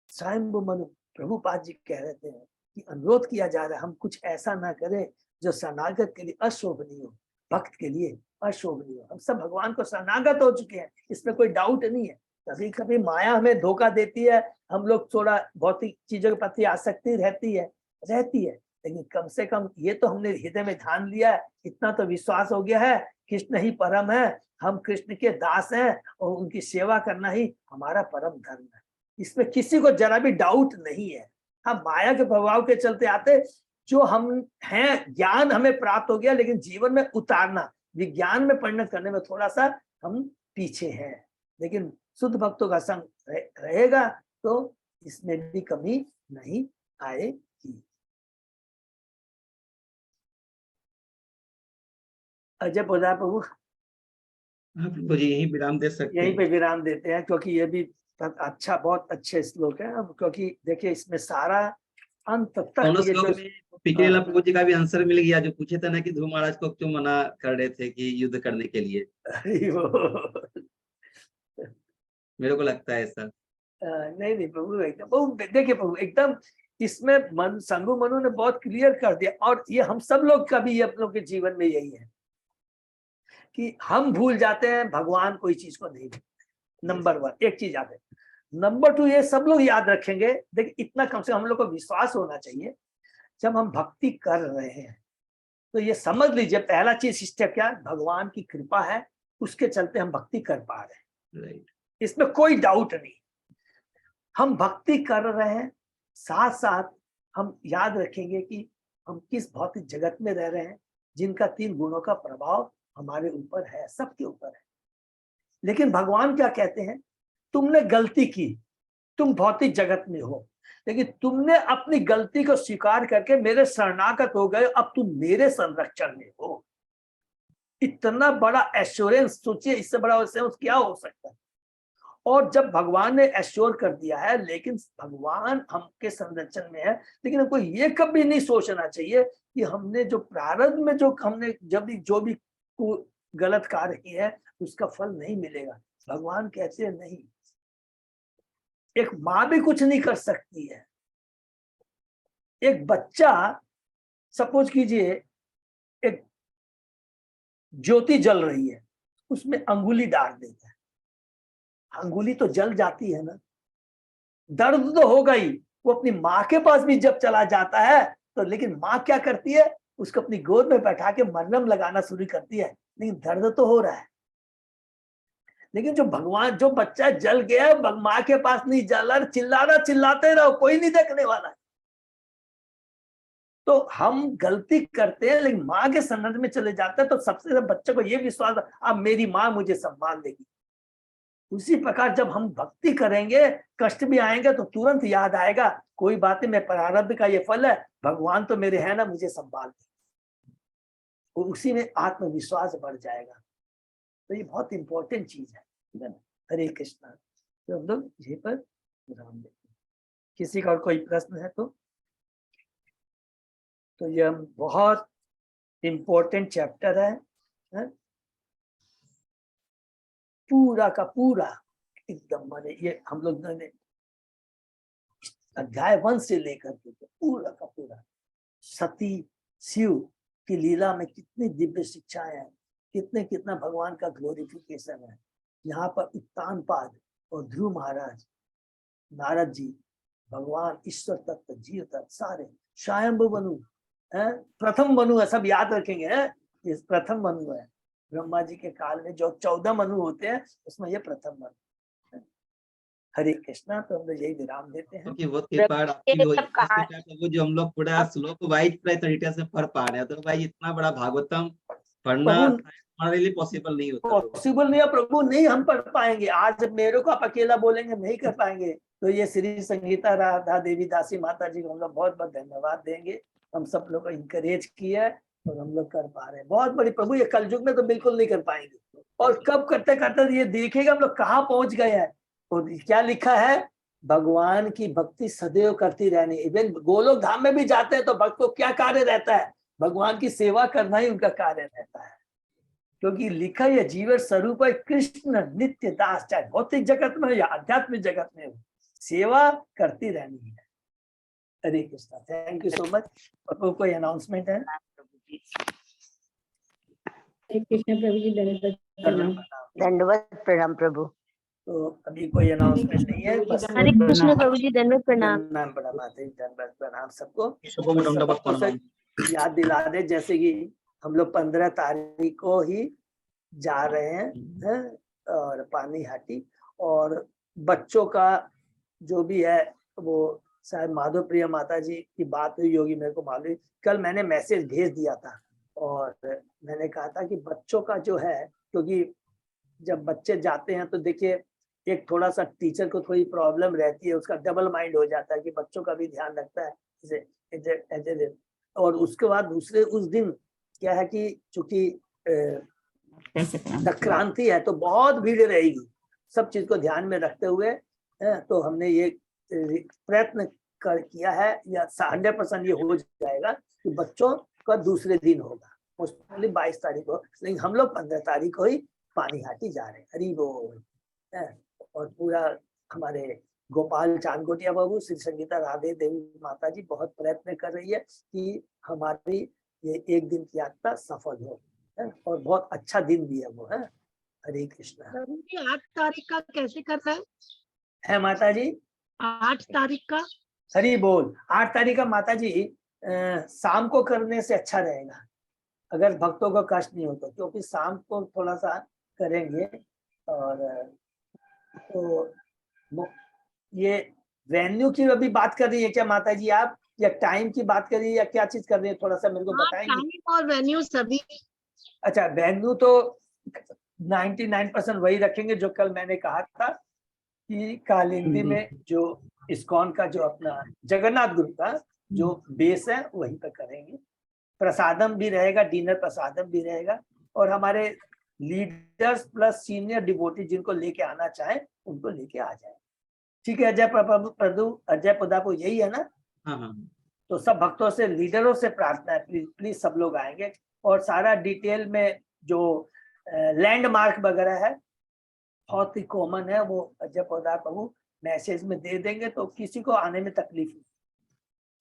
स्वयं मनु प्रभुपाद जी कह रहे थे कि अनुरोध किया जा रहा है हम कुछ ऐसा ना करें जो शरणागत के लिए अशोभनीय हो, भक्त के लिए अशोभनीय हो। हम सब भगवान को शरणागत हो चुके हैं, इसमें कोई डाउट नहीं है। कभी कभी माया हमें धोखा देती है, हम लोग थोड़ा भौतिक चीजों के प्रति आसक्ति रहती है, लेकिन कम से कम ये तो हमने हृदय में ध्यान लिया है, इतना तो विश्वास हो गया है कृष्ण ही परम है, हम कृष्ण के दास हैं और उनकी सेवा करना ही हमारा परम धर्म है। इसमें किसी को जरा भी डाउट नहीं है। हम माया के प्रभाव के चलते आते, जो हम हैं ज्ञान हमें प्राप्त हो गया, लेकिन जीवन में उतारना, विज्ञान में परिणत करने में थोड़ा सा हम पीछे हैं। लेकिन शुद्ध भक्तों का संग रहेगा तो इसमें भी कमी नहीं आएगी। अजय प्रभु प्रभु जी यही विराम दे सकते हैं। यहीं पे विराम देते हैं, क्योंकि ये भी अच्छा, बहुत अच्छे श्लोक है। क्योंकि देखिए इसमें सारा अंत तक दोनों ये श्लोक जो में पिछले प्रभु जी का भी आंसर मिल गया, जो पूछे थे ना कि ध्रुव महाराज को क्यों मना कर रहे थे कि युद्ध करने के लिए। मेरे को लगता है ऐसा। नहीं नहीं प्रभु एकदम, प्रभु देखिए प्रभु एकदम इसमें मन संगु मनु ने बहुत क्लियर कर दिया। और ये हम सब लोग का भी, ये अपनों के जीवन में यही है कि हम भूल जाते हैं भगवान कोई चीज को नहीं भूलते। नंबर 1 एक चीज याद है। नंबर 2 ये सब लोग याद रखेंगे। देखिए इतना कम से कम हम लोग को विश्वास होना चाहिए, जब हम भक्ति कर रहे हैं तो ये समझ लीजिए पहला चीज स्टेप क्या है, भगवान की कृपा है, उसके चलते हम भक्ति कर पा रहे हैं। इसमें कोई डाउट नहीं। हम भक्ति कर रहे हैं, साथ साथ हम याद रखेंगे कि हम किस भौतिक जगत में रह रहे हैं, जिनका 3 गुणों का प्रभाव हमारे ऊपर है, सबके ऊपर है। लेकिन भगवान क्या कहते हैं, तुमने गलती की, तुम भौतिक जगत में हो, लेकिन तुमने अपनी गलती को स्वीकार करके मेरे शरणागत हो गए, अब तुम मेरे संरक्षण में हो। इतना बड़ा एश्योरेंस, सोचिए इससे बड़ा एश्योरेंस क्या हो सकता है। और जब भगवान ने एश्योर कर दिया है, लेकिन भगवान हमके संरक्षण में है, लेकिन हमको ये कभी नहीं सोचना चाहिए कि हमने जो प्रारब्ध में जो हमने जब जो भी गलत कार्य किया है उसका फल नहीं मिलेगा। भगवान कहते हैं नहीं, एक माँ भी कुछ नहीं कर सकती है। एक बच्चा, सपोज कीजिए एक ज्योति जल रही है, उसमें अंगुली डाल देता है, अंगुली तो जल जाती है ना, दर्द तो होगा ही। वो अपनी माँ के पास भी जब चला जाता है तो, लेकिन माँ क्या करती है, उसको अपनी गोद में बैठा के मरहम लगाना शुरू करती है, लेकिन दर्द तो हो रहा है। लेकिन जो भगवान, जो बच्चा जल गया, माँ के पास नहीं जल रहा, चिल्लाना चिल्लाते रहो, कोई नहीं देखने वाला है। तो हम गलती करते हैं, लेकिन माँ के संबंध में चले जाते हैं, तो सबसे ज्यादा बच्चे को ये विश्वास, अब मेरी माँ मुझे सम्मान देगी। उसी प्रकार जब हम भक्ति करेंगे, कष्ट भी आएंगे तो तुरंत याद आएगा, कोई बात नहीं, मैं प्रारब्ध का ये फल है, भगवान तो मेरे है ना, मुझे संभाल दे। और उसी में आत्मविश्वास बढ़ जाएगा। तो ये बहुत इंपॉर्टेंट चीज है, ठीक है ना। हरे कृष्णा। तो हम लोग यहीं पर विराम देते हैं। किसी का और कोई प्रश्न है तो ये बहुत इंपॉर्टेंट चैप्टर है? पूरा का पूरा एकदम, माने ये हम लोग ने अध्याय 1 से लेकर के पूरा का पूरा सती शिव की लीला में कितनी दिव्य शिक्षाएं हैं, कितना भगवान का ग्लोरिफिकेशन है। यहाँ पर उत्तानपाद और ध्रुव महाराज, नारद जी, भगवान, ईश्वर तत्व, जीव तत्व, सारे स्वयंभू मनु है, प्रथम मनु है, सब याद रखेंगे है, ये प्रथम मनु है। ब्रह्मा जी के काल में जो 14 मनु होते हैं, उसमें ये प्रथम मनु। हरे कृष्णा। तो हम लोग यही विराम देते हैं। क्योंकि वो जो हम लोग पूरा श्लोक वाइज पूरा तरीके से पढ़ पा रहे हैं, तो भाई इतना बड़ा भागवतम पढ़ना हमारे लिए पॉसिबल नहीं होता। पॉसिबल नहीं है प्रभु, नहीं हम पढ़ पाएंगे। आज मेरे को आप अकेला बोलेंगे नहीं कर पाएंगे। तो ये श्री संगीता राधा देवी दासी माता जी को हम लोग बहुत बहुत धन्यवाद देंगे। हम सब लोग को इंकरेज किया और हम लोग कर पा रहे हैं। बहुत बड़ी प्रभु, ये कलयुग में तो बिल्कुल नहीं कर पाएंगे। और कब करते करते ये देखेगा हम लोग कहाँ पहुंच गए हैं। और क्या लिखा है, भगवान की भक्ति सदैव करती रहनी। इवन गोलोक धाम में भी जाते हैं तो भक्त को क्या कार्य रहता है, भगवान की सेवा करना ही उनका कार्य रहता है। क्योंकि लिखा है जीवन स्वरूप है कृष्ण नित्य दास, चाहे भौतिक जगत में हो या आध्यात्मिक जगत में हो, सेवा करती रहनी है। Hare Krishna. Thank you so much. प्रभु कोई अनाउंसमेंट है? कृष्ण प्रभु जी, दंडवत प्रणाम प्रभु। तो अभी कोई अनाउंसमेंट नहीं है। बस हरे कृष्ण प्रभु जी, दंडवत प्रणाम। दंडवत प्रणाम सबको। याद दिला दे, जैसे कि हम लोग 15 तारीख को ही जा रहे हैं और पानी हाटी, और बच्चों का जो भी है वो शायद माधव प्रिया माता जी की बात हुई होगी, मेरे को मालूम। कल मैंने मैसेज भेज दिया था और मैंने कहा था कि बच्चों का जो है, क्योंकि जब बच्चे जाते हैं तो देखिए एक थोड़ा सा टीचर को थोड़ी प्रॉब्लम रहती है, उसका डबल माइंड हो जाता है कि बच्चों का भी ध्यान रखता है। और उसके बाद दूसरे उस दिन क्या है कि चूंकि संक्रांति है तो बहुत भीड़ रहेगी। सब चीज को ध्यान में रखते हुए तो हमने ये प्रयत्न किया है या 100% ये हो जाएगा कि बच्चों का दूसरे दिन होगा, मोस्टली 22 तारीख को, लेकिन हम लोग 15 तारीख को ही पानीहाटी जा रहे हैं। हरि बोल। और पूरा हमारे गोपाल चांदगोटिया बाबू, श्री संगीता राधे देवी माता जी बहुत प्रयत्न कर रही है कि हमारी ये एक दिन की यात्रा सफल हो, है? और बहुत अच्छा दिन भी है वो, है। हरे कृष्णा। 8 तारीख का कैसे करना है माता जी? 8 तारीख का हरि बोल। 8 तारीख का माता जी शाम को करने से अच्छा रहेगा, अगर भक्तों को कष्ट नहीं होता, क्योंकि शाम को थोड़ा सा करेंगे। और तो ये वेन्यू की अभी बात कर रही है क्या माता जी आप, या टाइम की बात कर रही है, या क्या चीज कर रही है, थोड़ा सा मेरे को बताएंगे? टाइम और वेन्यू सभी। अच्छा, वेन्यू तो 99% वही रखेंगे जो कल मैंने कहा था कि कालिंदी में जो इस्कॉन का जो अपना जगन्नाथ गुरु का जो बेस है वहीं पर करेंगे। प्रसादम भी रहेगा, डिनर प्रसादम भी रहेगा, और हमारे लीडर्स प्लस सीनियर डिवोटी जिनको लेके आना चाहे उनको लेके आ जाए। ठीक है अजय प्रभु, अजय प्रदापु, यही है ना? हाँ। तो सब भक्तों से, लीडरों से प्रार्थना है, प्लीज सब लोग आएंगे। और सारा डिटेल में जो लैंडमार्क वगैरह है बहुत ही कॉमन है, वो अजय प्रभु मैसेज में दे देंगे, तो किसी को आने में तकलीफ नहीं।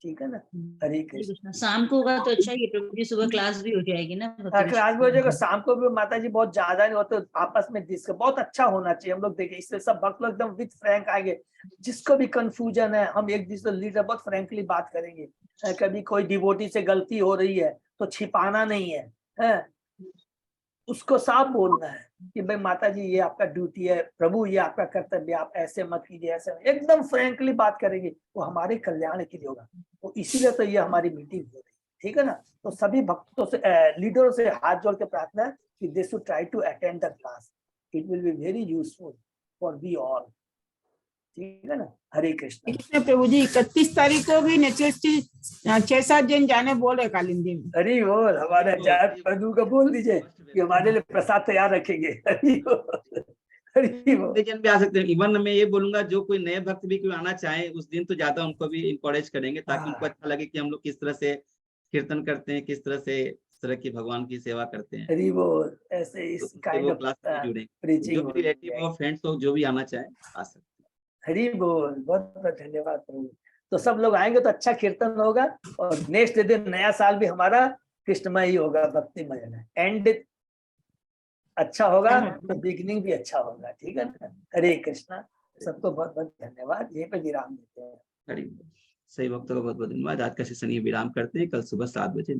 ठीक है ना? हरे कृष्ण। शाम को होगा तो अच्छा ही, प्रभु जी सुबह क्लास भी हो जाएगी ना। क्लास भी हो जाएगा, शाम को भी माता जी बहुत ज्यादा नहीं होते, आपस में डिस्कस बहुत अच्छा होना चाहिए। हम लोग देखें, इससे सब भक्त लोग एकदम विद फ्रैंक आएंगे। जिसको भी कंफ्यूजन है, हम एक दूसरे लीडर बहुत फ्रैंकली बात करेंगे। कभी कोई डिवोटी से गलती हो रही है तो छिपाना नहीं है, उसको साफ बोलना है कि भाई माता जी ये आपका ड्यूटी है, प्रभु ये आपका कर्तव्य, आप ऐसे मत कीजिए, ऐसे एकदम फ्रैंकली बात करेंगे, वो हमारे कल्याण के लिए होगा। तो इसीलिए तो ये हमारी मीटिंग हो रही है। ठीक है ना? तो सभी भक्तों से, लीडरों से हाथ जोड़ के प्रार्थना है कि they should try to attend the class, it will be very useful for we all. ठीक है ना? हरे कृष्ण। कृष्ण प्रभु जी 31 तारीख को भी नेचुरलिस्टी 6-7 जन जाने बोल रहे कालिंदी में। हरि बोल। हमारे जय प्रभु को बोल दीजिए कि हमारे लिए प्रसाद तैयार रखेंगे। हरि बोल। हरि बोल। जन भी आ सकते हैं। इवन मैं ये बोलूंगा जो कोई नए भक्त भी कोई आना चाहे उस दिन तो ज्यादा उनको भी इंकरेज करेंगे, ताकि उनको अच्छा लगे कि हम लोग किस तरह से कीर्तन करते हैं, किस तरह से इस तरह की भगवान की सेवा करते हैं। हरि बोल। ऐसे इस काइंड ऑफ क्लास में जुड़े, प्रीचिंग जो भी रिलेटिव और फ्रेंड्स हो, जो भी आना चाहे आ सकते हैं। हरि बोल। बहुत बहुत धन्यवाद प्रभु। तो सब लोग आएंगे तो अच्छा कीर्तन होगा, और नेक्स्ट दिन नया साल भी हमारा कृष्णमय ही होगा, भक्तिमय है। एंड अच्छा होगा तो बिगिनिंग भी अच्छा होगा। ठीक है ना? हरे कृष्णा। सबको बहुत बहुत धन्यवाद। यहीं पे विराम देते हैं। हरि बोल। सही भक्तों का बहुत बहुत धन्यवाद। आज का सेशन ये विराम करते हैं, कल सुबह 7 बजे।